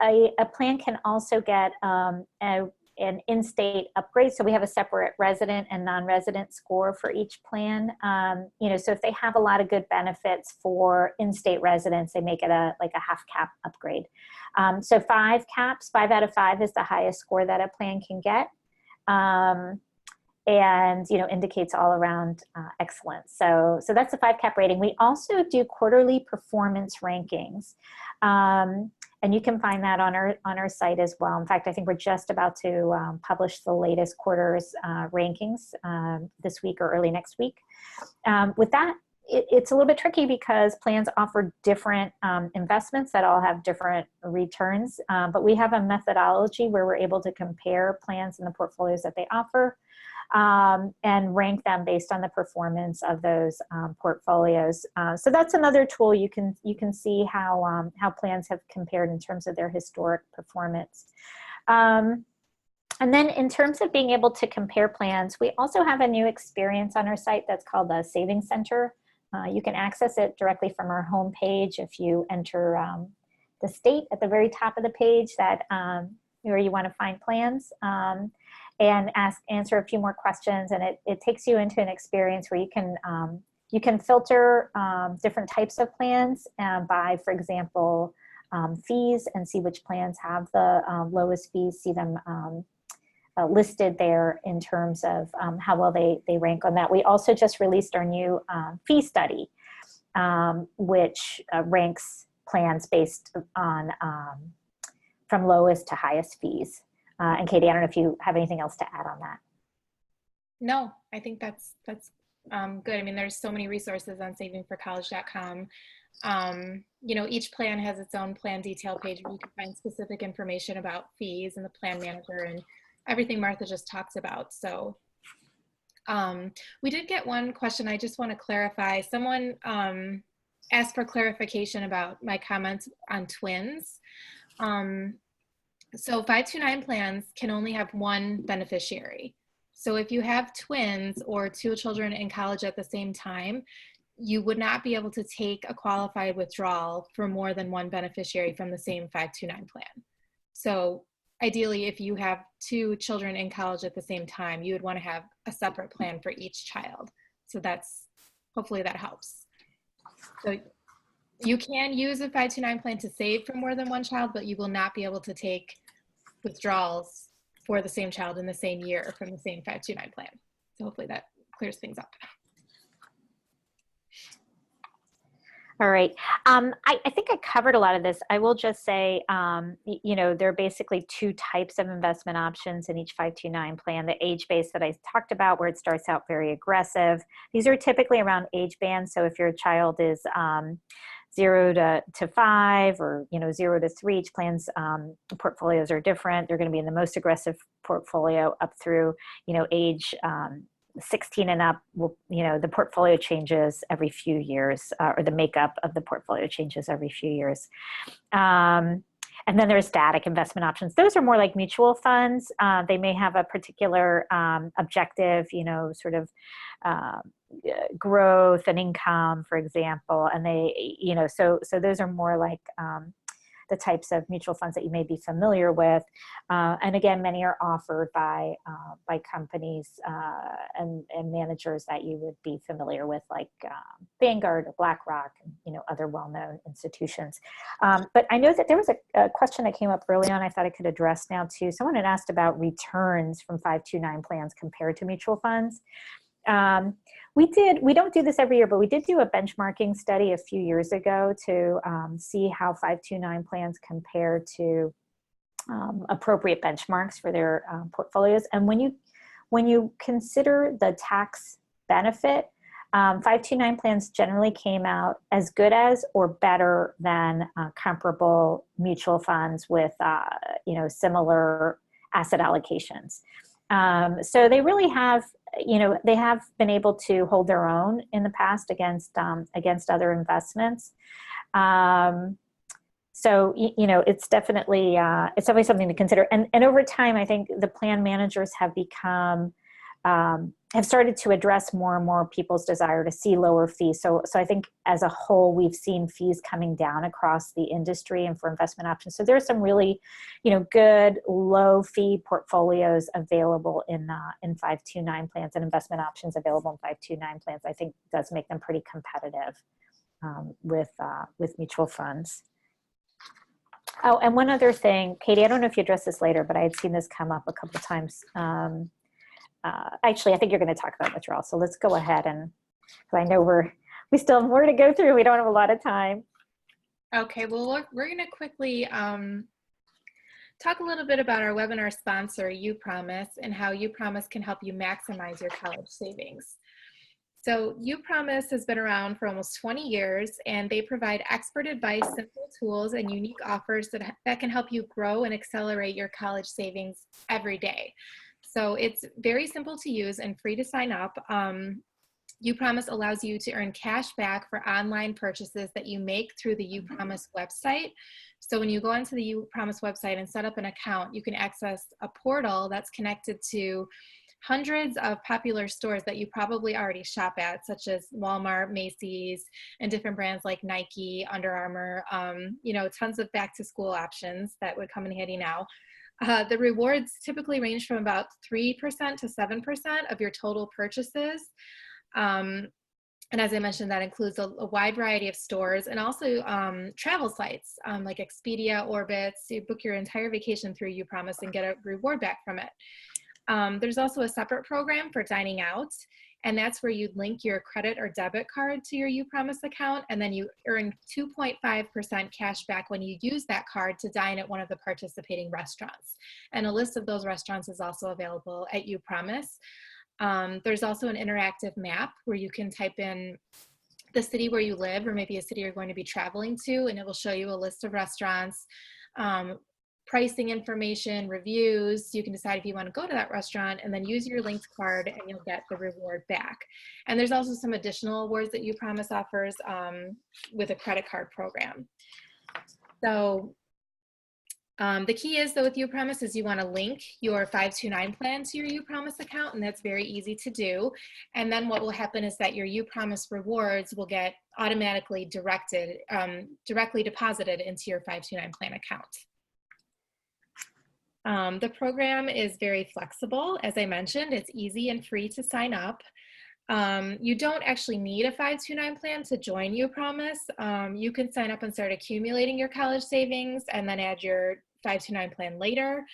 a plan can also get a an in-state upgrade. So we have a separate resident and non-resident score for each plan. So if they have a lot of good benefits for in-state residents, they make it like a half cap upgrade. So 5 caps, 5 out of 5 is the highest score that a plan can get. And indicates all around excellence. So that's the 5 cap rating. We also do quarterly performance rankings, and you can find that on our site as well. In fact, I think we're just about to publish the latest quarter's rankings this week or early next week. With that, it's a little bit tricky because plans offer different investments that all have different returns, but we have a methodology where we're able to compare plans and the portfolios that they offer. And rank them based on the performance of those portfolios. So that's another tool. You can see how plans have compared in terms of their historic performance. And then in terms of being able to compare plans, we also have a new experience on our site that's called the Savings Center. You can access it directly from our homepage if you enter the state at the very top of the page that where you want to find plans. And answer a few more questions, and it takes you into an experience where you can filter different types of plans by, for example, fees, and see which plans have the lowest fees, see them listed there in terms of how well they rank on that. We also just released our new fee study, which ranks plans based on from lowest to highest fees. And Katie, I don't know if you have anything else to add on that. No, I think that's good. I mean, there's so many resources on savingforcollege.com. Each plan has its own plan detail page where you can find specific information about fees and the plan manager and everything Martha just talks about. So we did get one question I just want to clarify. Someone asked for clarification about my comments on twins. So 529 plans can only have one beneficiary. So if you have twins or 2 children in college at the same time, you would not be able to take a qualified withdrawal for more than one beneficiary from the same 529 plan. So ideally, if you have 2 children in college at the same time, you would want to have a separate plan for each child. So hopefully that helps. So you can use a 529 plan to save for more than one child, but you will not be able to take withdrawals for the same child in the same year from the same 529 plan. So hopefully that clears things up. All right. I think I covered a lot of this. I will just say, there are basically 2 types of investment options in each 529 plan. The age base that I talked about, where it starts out very aggressive. These are typically around age bands. So if your child is 0 to 5 or 0 to 3, each plan's portfolios are different. They're going to be in the most aggressive portfolio up through age 16 and up. The portfolio changes every few years, or the makeup of the portfolio changes every few years. And then there's static investment options. Those are more like mutual funds. They may have a particular objective, sort of growth and income, for example. And they, so those are more like the types of mutual funds that you may be familiar with. And again, many are offered by companies and managers that you would be familiar with, like Vanguard or BlackRock, and other well-known institutions. But I know that there was a question that came up early on I thought I could address now too. Someone had asked about returns from 529 plans compared to mutual funds. We don't do this every year, but we did do a benchmarking study a few years ago to see how 529 plans compare to appropriate benchmarks for their portfolios. And when you consider the tax benefit, 529 plans generally came out as good as or better than comparable mutual funds with similar asset allocations. So they really have, they have been able to hold their own in the past against other investments. So, it's definitely something to consider. And over time, I think the plan managers have become have started to address more and more people's desire to see lower fees. So I think as a whole, we've seen fees coming down across the industry and for investment options. So there's some really, good low fee portfolios available in 529 plans, and investment options available in 529 plans. I think does make them pretty competitive with mutual funds. Oh, and one other thing, Katie, I don't know if you addressed this later, but I had seen this come up a couple of times. Actually, I think you're going to talk about withdrawal. So let's go ahead, and I know we still have more to go through. We don't have a lot of time. Okay, well, we're going to quickly talk a little bit about our webinar sponsor, Upromise, and how Upromise can help you maximize your college savings. So Upromise has been around for almost 20 years, and they provide expert advice, simple tools, and unique offers that can help you grow and accelerate your college savings every day. So it's very simple to use and free to sign up. Upromise allows you to earn cash back for online purchases that you make through the Upromise website. So when you go onto the Upromise website and set up an account, you can access a portal that's connected to hundreds of popular stores that you probably already shop at, such as Walmart, Macy's, and different brands like Nike, Under Armour, tons of back to school options that would come in handy now. The rewards typically range from about 3% to 7% of your total purchases. And as I mentioned, that includes a wide variety of stores and also travel sites like Expedia, Orbitz. You book your entire vacation through Upromise and get a reward back from it. There's also a separate program for dining out, and that's where you link your credit or debit card to your Upromise account, and then you earn 2.5% cash back when you use that card to dine at one of the participating restaurants. And a list of those restaurants is also available at Upromise. There's also an interactive map where you can type in the city where you live, or maybe a city you're going to be traveling to, and it will show you a list of restaurants, pricing information, reviews. You can decide if you want to go to that restaurant and then use your linked card and you'll get the reward back. And there's also some additional awards that Upromise offers with a credit card program. So the key is, though, with Upromise is you want to link your 529 plan to your Upromise account, and that's very easy to do. And then what will happen is that your Upromise rewards will get automatically directly deposited into your 529 plan account. The program is very flexible. As I mentioned, it's easy and free to sign up. You don't actually need a 529 plan to join Upromise. You can sign up and start accumulating your college savings and then add your 529 plan later.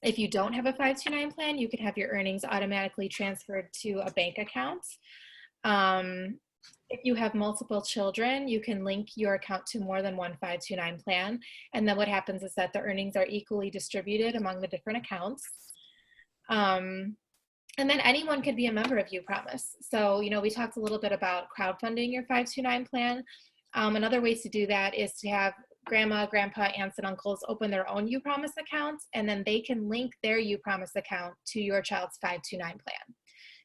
If you don't have a 529 plan, you can have your earnings automatically transferred to a bank account. If you have multiple children, you can link your account to more than one 529 plan. And then what happens is that the earnings are equally distributed among the different accounts. And then anyone can be a member of Upromise. So, we talked a little bit about crowdfunding your 529 plan. Another way to do that is to have grandma, grandpa, aunts, and uncles open their own Upromise accounts, and then they can link their Upromise account to your child's 529 plan.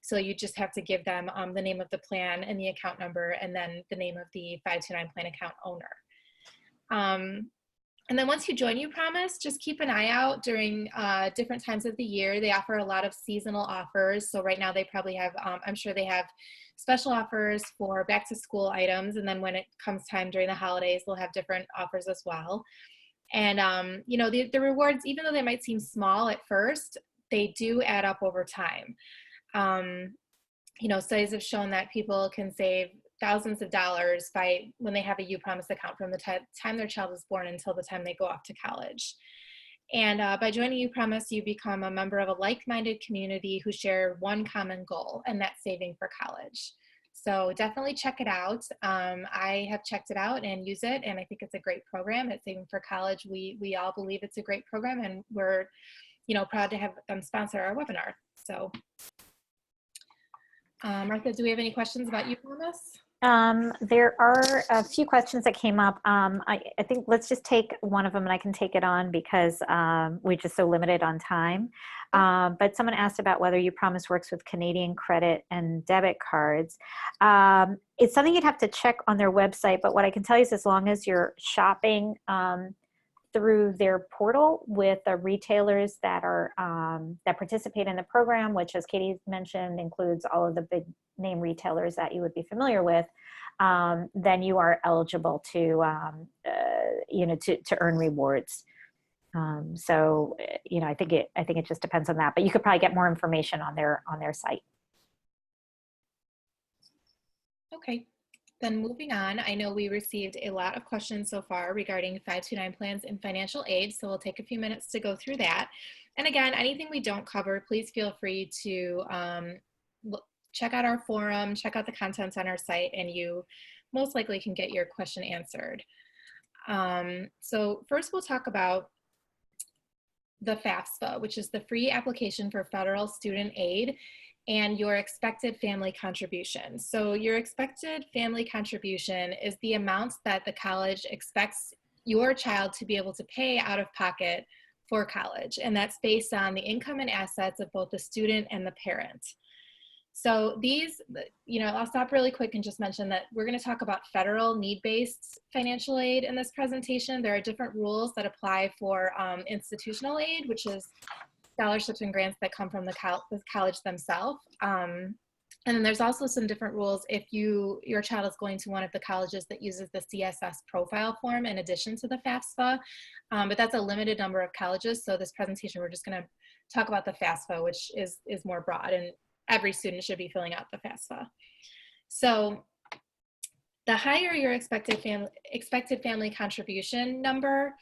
So you just have to give them the name of the plan and the account number, and then the name of the 529 plan account owner. And then once you join Upromise, just keep an eye out during different times of the year. They offer a lot of seasonal offers. So right now they probably have, I'm sure they have special offers for back to school items. And then when it comes time during the holidays, they'll have different offers as well. And, the rewards, even though they might seem small at first, they do add up over time. Studies have shown that people can save thousands of dollars when they have a Upromise account from the time their child is born until the time they go off to college. And by joining Upromise, you become a member of a like-minded community who share one common goal, and that's saving for college. So definitely check it out. I have checked it out and use it, and I think it's a great program at Saving for College. We all believe it's a great program, and we're proud to have them sponsor our webinar. So Martha, do we have any questions about Upromise? There are a few questions that came up. I think let's just take one of them, and I can take it on because we're just so limited on time. But someone asked about whether Upromise works with Canadian credit and debit cards. It's something you'd have to check on their website, but what I can tell you is as long as you're shopping through their portal with the retailers that are that participate in the program, which, as Katie mentioned, includes all of the big name retailers that you would be familiar with, then you are eligible to to earn rewards. So I think it just depends on that, but you could probably get more information on their site. Okay. Then moving on, I know we received a lot of questions so far regarding 529 plans and financial aid, so we'll take a few minutes to go through that. And again, anything we don't cover, please feel free to check out our forum, check out the contents on our site, and you most likely can get your question answered. So first we'll talk about the FAFSA, which is the free application for federal student aid, and your expected family contribution. So your expected family contribution is the amounts that the college expects your child to be able to pay out of pocket for college. And that's based on the income and assets of both the student and the parent. So these, I'll stop really quick and just mention that we're going to talk about federal need-based financial aid in this presentation. There are different rules that apply for institutional aid, which is scholarships and grants that come from the college themselves. And then there's also some different rules if your child is going to one of the colleges that uses the CSS profile form in addition to the FAFSA. But that's a limited number of colleges. So this presentation, we're just going to talk about the FAFSA, which is more broad, and every student should be filling out the FAFSA. So the higher your expected family contribution number,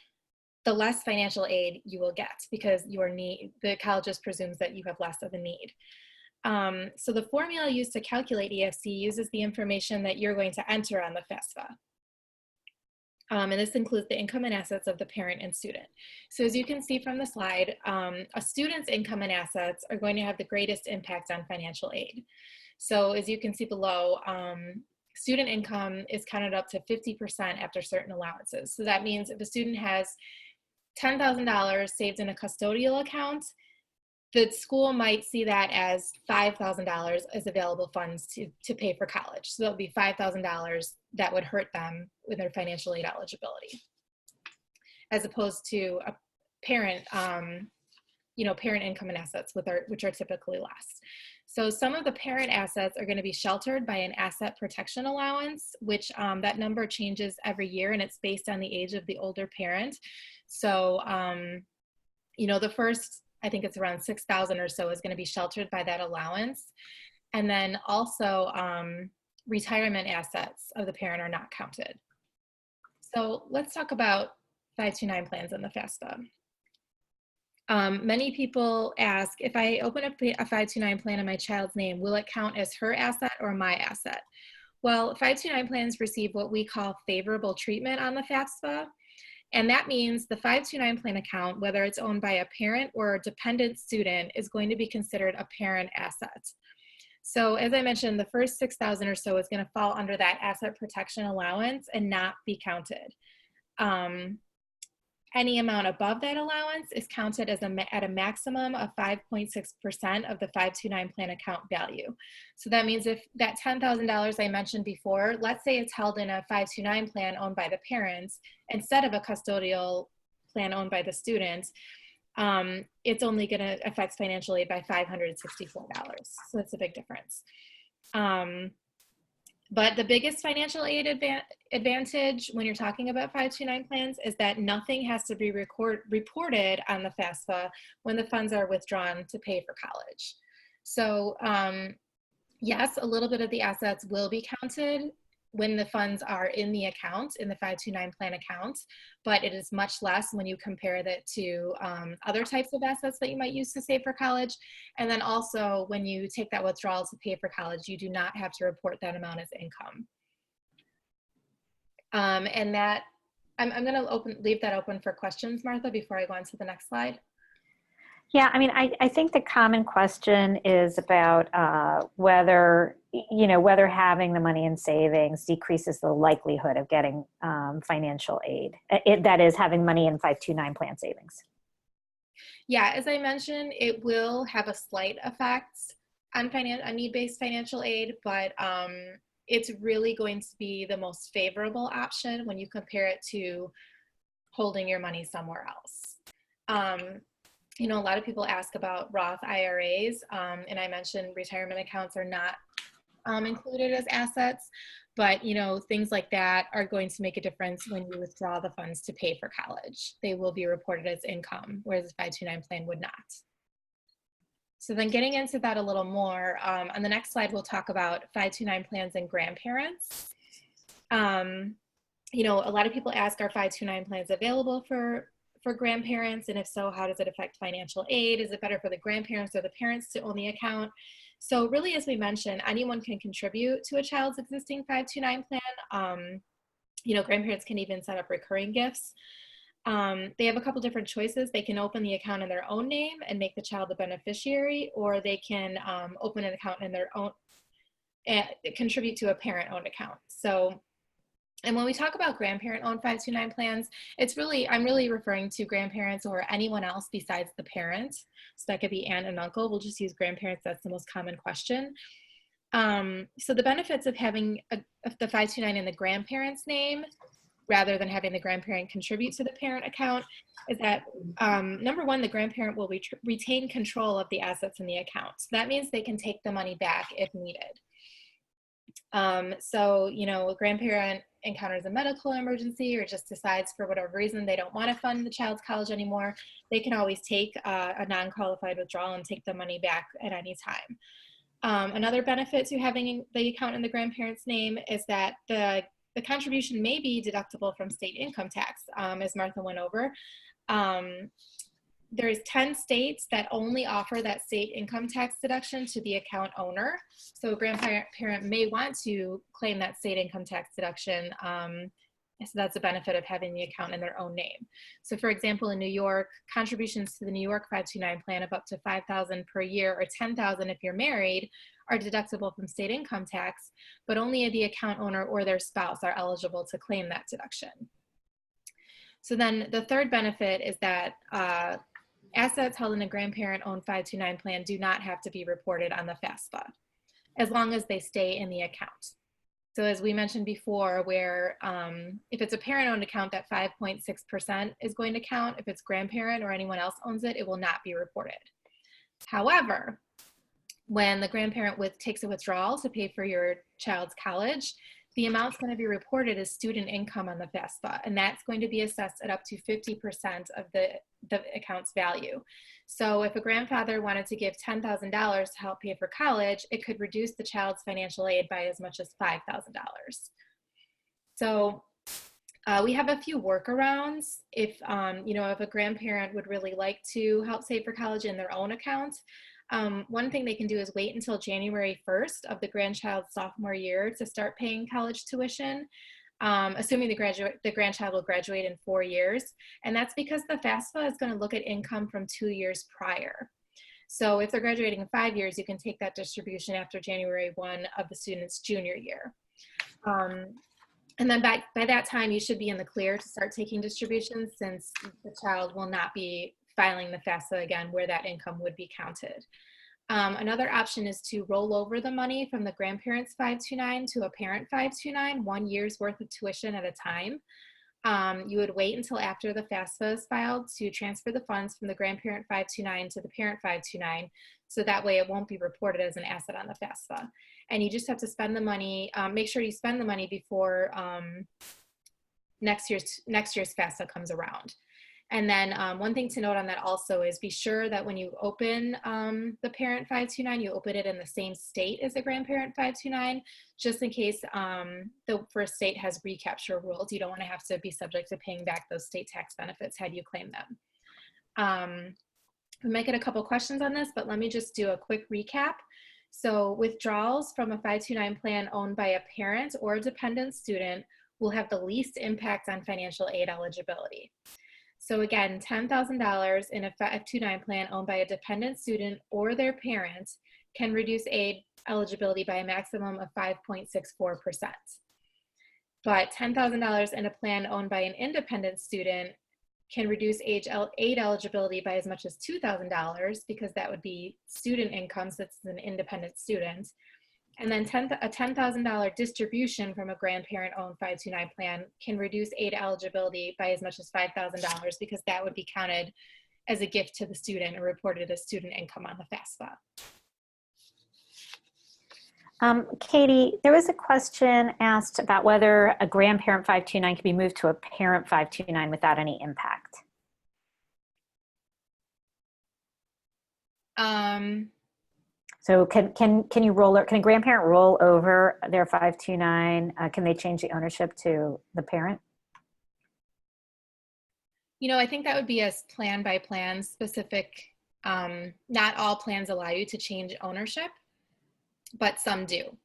the less financial aid you will get, because the college just presumes that you have less of a need. So the formula used to calculate EFC uses the information that you're going to enter on the FAFSA. And this includes the income and assets of the parent and student. So as you can see from the slide, a student's income and assets are going to have the greatest impact on financial aid. So as you can see below, student income is counted up to 50% after certain allowances. So that means if a student has $10,000 saved in a custodial account, the school might see that as $5,000 as available funds to pay for college. So that'll be $5,000 that would hurt them with their financial aid eligibility, as opposed to a parent, parent income and assets, which are typically less. So some of the parent assets are going to be sheltered by an asset protection allowance, which that number changes every year, and it's based on the age of the older parent. So, the first, I think it's around 6,000 or so, is going to be sheltered by that allowance. And then also retirement assets of the parent are not counted. So let's talk about 529 plans in the FAFSA. Many people ask, if I open up a 529 plan in my child's name, will it count as her asset or my asset? Well, 529 plans receive what we call favorable treatment on the FAFSA. And that means the 529 plan account, whether it's owned by a parent or a dependent student, is going to be considered a parent asset. So as I mentioned, the first 6,000 or so is going to fall under that asset protection allowance and not be counted. Any amount above that allowance is counted as at a maximum of 5.6% of the 529 plan account value. So that means if that $10,000 I mentioned before, let's say it's held in a 529 plan owned by the parents instead of a custodial plan owned by the students, it's only going to affect financial aid by $564. So that's a big difference. But the biggest financial aid advantage when you're talking about 529 plans is that nothing has to be reported on the FAFSA when the funds are withdrawn to pay for college. So yes, a little bit of the assets will be counted when the funds are in the account, in the 529 plan account, but it is much less when you compare that to other types of assets that you might use to save for college. And then also when you take that withdrawal to pay for college, you do not have to report that amount as income. And that, I'm gonna leave that open for questions, Martha, before I go on to the next slide. Yeah, I mean, I think the common question is about whether having the money in savings decreases the likelihood of getting financial aid. That is, having money in 529 plan savings. Yeah, as I mentioned, it will have a slight effect on need-based financial aid, but it's really going to be the most favorable option when you compare it to holding your money somewhere else. You know, a lot of people ask about Roth IRAs, and I mentioned retirement accounts are not included as assets, but you know, things like that are going to make a difference when you withdraw the funds to pay for college. They will be reported as income, whereas a 529 plan would not. So then getting into that a little more, on the next slide, we'll talk about 529 plans and grandparents. You know, a lot of people ask, are 529 plans available for grandparents? And if so, how does it affect financial aid? Is it better for the grandparents or the parents to own the account? So really, as we mentioned, anyone can contribute to a child's existing 529 plan. You know, grandparents can even set up recurring gifts. They have a couple different choices. They can open the account in their own name and make the child the beneficiary, or they can open an account in their own, contribute to a parent-owned account. So, and when we talk about grandparent-owned 529 plans, I'm really referring to grandparents or anyone else besides the parent. So that could be aunt and uncle. We'll just use grandparents. That's the most common question. So the benefits of having the 529 in the grandparent's name rather than having the grandparent contribute to the parent account is that, number one, the grandparent will retain control of the assets in the account. So that means they can take the money back if needed. So, you know, a grandparent encounters a medical emergency or just decides for whatever reason they don't want to fund the child's college anymore, they can always take a non-qualified withdrawal and take the money back at any time. Another benefit to having the account in the grandparent's name is that the contribution may be deductible from state income tax, as Martha went over. There's 10 states that only offer that state income tax deduction to the account owner. So a grandparent may want to claim that state income tax deduction. So that's a benefit of having the account in their own name. So for example, in New York, contributions to the New York 529 plan of up to $5,000 per year or $10,000 if you're married are deductible from state income tax, but only the account owner or their spouse are eligible to claim that deduction. So then the third benefit is that assets held in a grandparent-owned 529 plan do not have to be reported on the FAFSA, as long as they stay in the account. So as we mentioned before, where if it's a parent-owned account, that 5.6% is going to count. If it's grandparent or anyone else owns it, it will not be reported. However, when the grandparent takes a withdrawal to pay for your child's college, the amount's going to be reported as student income on the FAFSA, and that's going to be assessed at up to 50% of the account's value. So if a grandfather wanted to give $10,000 to help pay for college, it could reduce the child's financial aid by as much as $5,000. So we have a few workarounds if, you know, if a grandparent would really like to help save for college in their own account. One thing they can do is wait until January 1st of the grandchild's sophomore year to start paying college tuition, assuming the grandchild will graduate in 4 years. And that's because the FAFSA is going to look at income from 2 years prior. So if they're graduating in 5 years, you can take that distribution after January 1 of the student's junior year. And then by that time, you should be in the clear to start taking distributions, since the child will not be filing the FAFSA again where that income would be counted. Another option is to roll over the money from the grandparent's 529 to a parent 529, 1 year's worth of tuition at a time. You would wait until after the FAFSA is filed to transfer the funds from the grandparent 529 to the parent 529, so that way it won't be reported as an asset on the FAFSA. And you just have to spend the money, make sure you spend the money before next year's FAFSA comes around. And then one thing to note on that also is be sure that when you open the parent 529, you open it in the same state as the grandparent 529, just in case the first state has recapture rules. You don't want to have to be subject to paying back those state tax benefits had you claim them. We might get a couple questions on this, but let me just do a quick recap. So withdrawals from a 529 plan owned by a parent or a dependent student will have the least impact on financial aid eligibility. So again, $10,000 in a 529 plan owned by a dependent student or their parent can reduce aid eligibility by a maximum of 5.64%. But $10,000 in a plan owned by an independent student can reduce aid eligibility by as much as $2,000, because that would be student income since it's an independent student. And then a $10,000 distribution from a grandparent-owned 529 plan can reduce aid eligibility by as much as $5,000 because that would be counted as a gift to the student and reported as student income on the FAFSA. Katie, there was a question asked about whether a grandparent 529 can be moved to a parent 529 without any impact. So can a grandparent roll over their 529? Can they change the ownership to the parent? You know, I think that would be a plan by plan specific. Not all plans allow you to change ownership, but some do.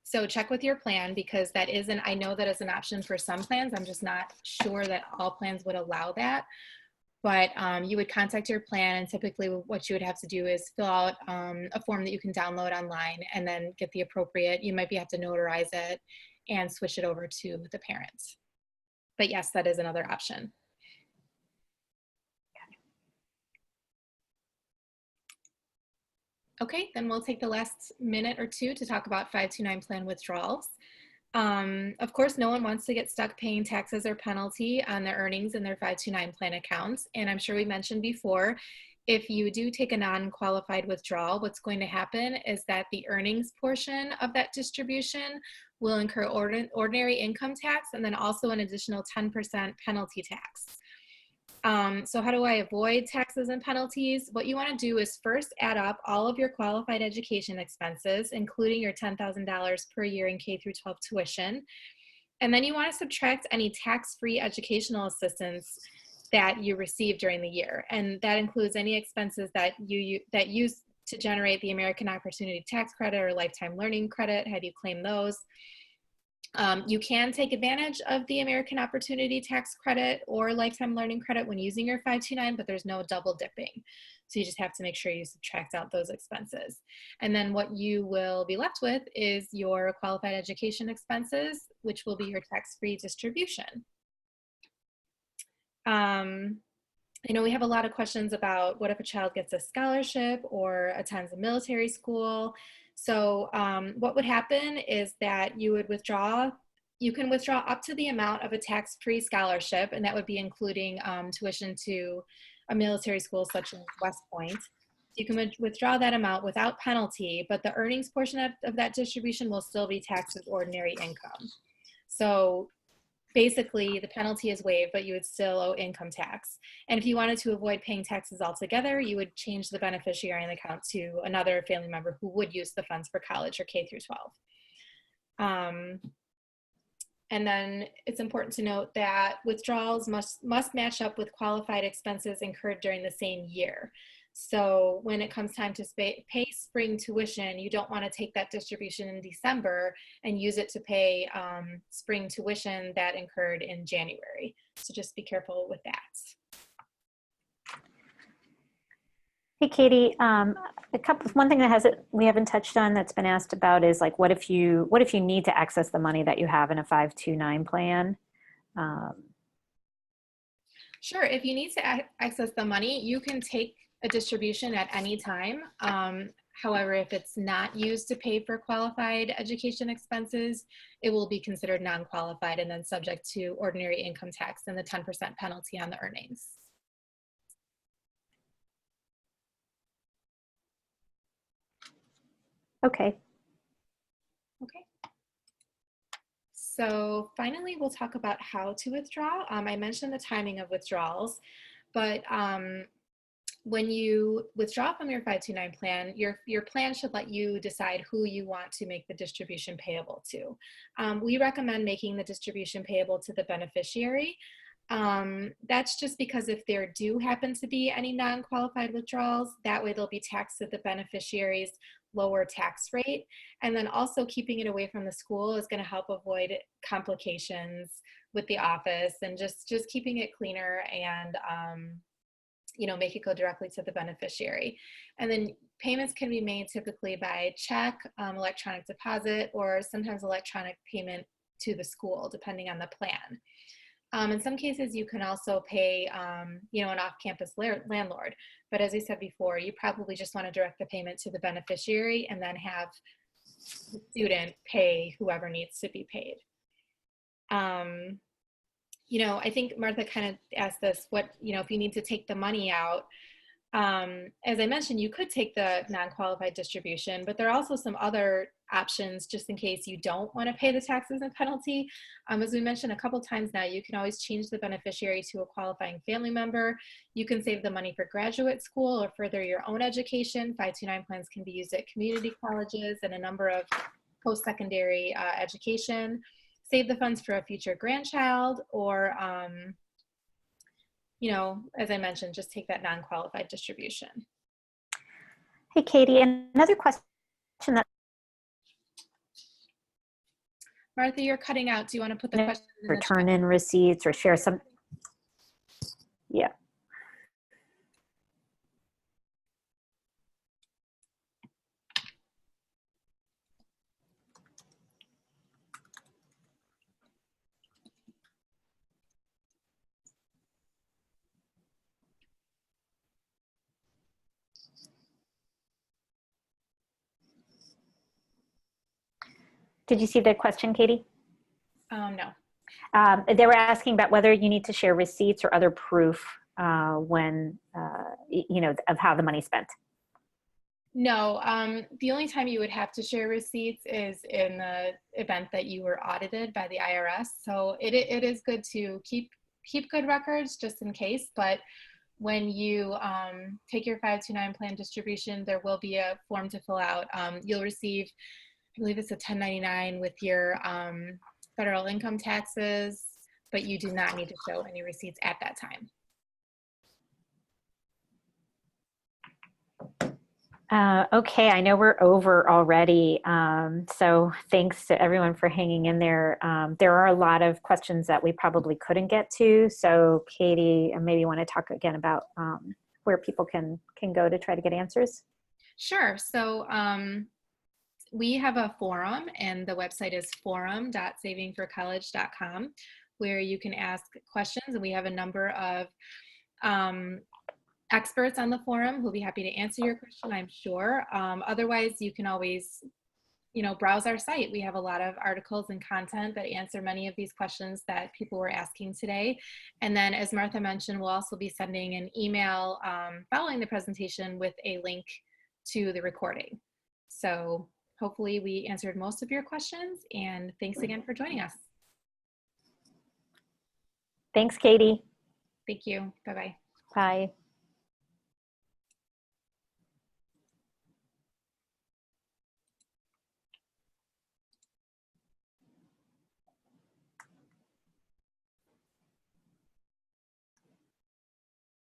So check with your plan because that is I know that is an option for some plans. I'm just not sure that all plans would allow that. But you would contact your plan, and typically what you would have to do is fill out a form that you can download online and then get the appropriate, you might have to notarize it and switch it over to the parents. But yes, that is another option. Okay, then we'll take the last minute or two to talk about 529 plan withdrawals. Of course, no one wants to get stuck paying taxes or penalty on their earnings in their 529 plan accounts. And I'm sure we mentioned before, if you do take a non-qualified withdrawal, what's going to happen is that the earnings portion of that distribution will incur ordinary income tax and then also an additional 10% penalty tax. So how do I avoid taxes and penalties? What you want to do is first add up all of your qualified education expenses, including your $10,000 per year in K through 12 tuition. And then you want to subtract any tax-free educational assistance that you receive during the year. And that includes any expenses that you use to generate the American Opportunity Tax Credit or Lifetime Learning Credit. Have you claimed those? You can take advantage of the American Opportunity Tax Credit or Lifetime Learning Credit when using your 529, but there's no double dipping. So you just have to make sure you subtract out those expenses. And then what you will be left with is your qualified education expenses, which will be your tax-free distribution. I know we have a lot of questions about what if a child gets a scholarship or attends a military school. So what would happen is that you would withdraw, you can withdraw up to the amount of a tax-free scholarship, and that would be including tuition to a military school such as West Point. You can withdraw that amount without penalty, but the earnings portion of that distribution will still be taxed as ordinary income. So basically the penalty is waived, but you would still owe income tax. And if you wanted to avoid paying taxes altogether, you would change the beneficiary in the account to another family member who would use the funds for college or K through 12. And then it's important to note that withdrawals must match up with qualified expenses incurred during the same year. So when it comes time to pay spring tuition, you don't want to take that distribution in December and use it to pay spring tuition that incurred in January. So just be careful with that. Hey, Katie, one thing we haven't touched on that's been asked about is like, what if you need to access the money that you have in a 529 plan? Sure, if you need to access the money, you can take a distribution at any time. However, if it's not used to pay for qualified education expenses, it will be considered non-qualified and then subject to ordinary income tax and the 10% penalty on the earnings. Okay. Okay. So finally, we'll talk about how to withdraw. I mentioned the timing of withdrawals, but when you withdraw from your 529 plan, your plan should let you decide who you want to make the distribution payable to. We recommend making the distribution payable to the beneficiary. That's just because if there do happen to be any non-qualified withdrawals, that way they'll be taxed at the beneficiary's lower tax rate. And then also keeping it away from the school is going to help avoid complications with the office and just keeping it cleaner and make it go directly to the beneficiary. And then payments can be made typically by check, electronic deposit, or sometimes electronic payment to the school, depending on the plan. In some cases, you can also pay, you know, an off-campus landlord. But as I said before, you probably just want to direct the payment to the beneficiary and then have the student pay whoever needs to be paid. You know, I think Martha kind of asked this, what, you know, if you need to take the money out. As I mentioned, you could take the non-qualified distribution, but there are also some other options just in case you don't want to pay the taxes and penalty. As we mentioned a couple times now, you can always change the beneficiary to a qualifying family member. You can save the money for graduate school or further your own education. 529 plans can be used at community colleges and a number of post-secondary education. Save the funds for a future grandchild, or you know, as I mentioned, just take that non-qualified distribution. Hey, Katie, another question that. Martha, you're cutting out. Do you want to put the question in the Return in receipts or share some? Yeah. Did you see the question, Katie? No. They were asking about whether you need to share receipts or other proof when, you know, of how the money's spent. No, the only time you would have to share receipts is in the event that you were audited by the IRS. So it is good to keep good records just in case, but when you take your 529 plan distribution, there will be a form to fill out. You'll receive, I believe it's a 1099 with your federal income taxes, but you do not need to show any receipts at that time. Okay, I know we're over already, so thanks to everyone for hanging in there. There are a lot of questions that we probably couldn't get to, so Katie, maybe you want to talk again about where people can go to try to get answers? Sure. So we have a forum, and the website is forum.savingforcollege.com, where you can ask questions, and we have a number of experts on the forum who'll be happy to answer your question, I'm sure. Otherwise, you can always, you know, browse our site. We have a lot of articles and content that answer many of these questions that people were asking today. And then, as Martha mentioned, we'll also be sending an email following the presentation with a link to the recording. So hopefully we answered most of your questions, and thanks again for joining us. Thanks, Katie. Thank you. Bye-bye. Bye.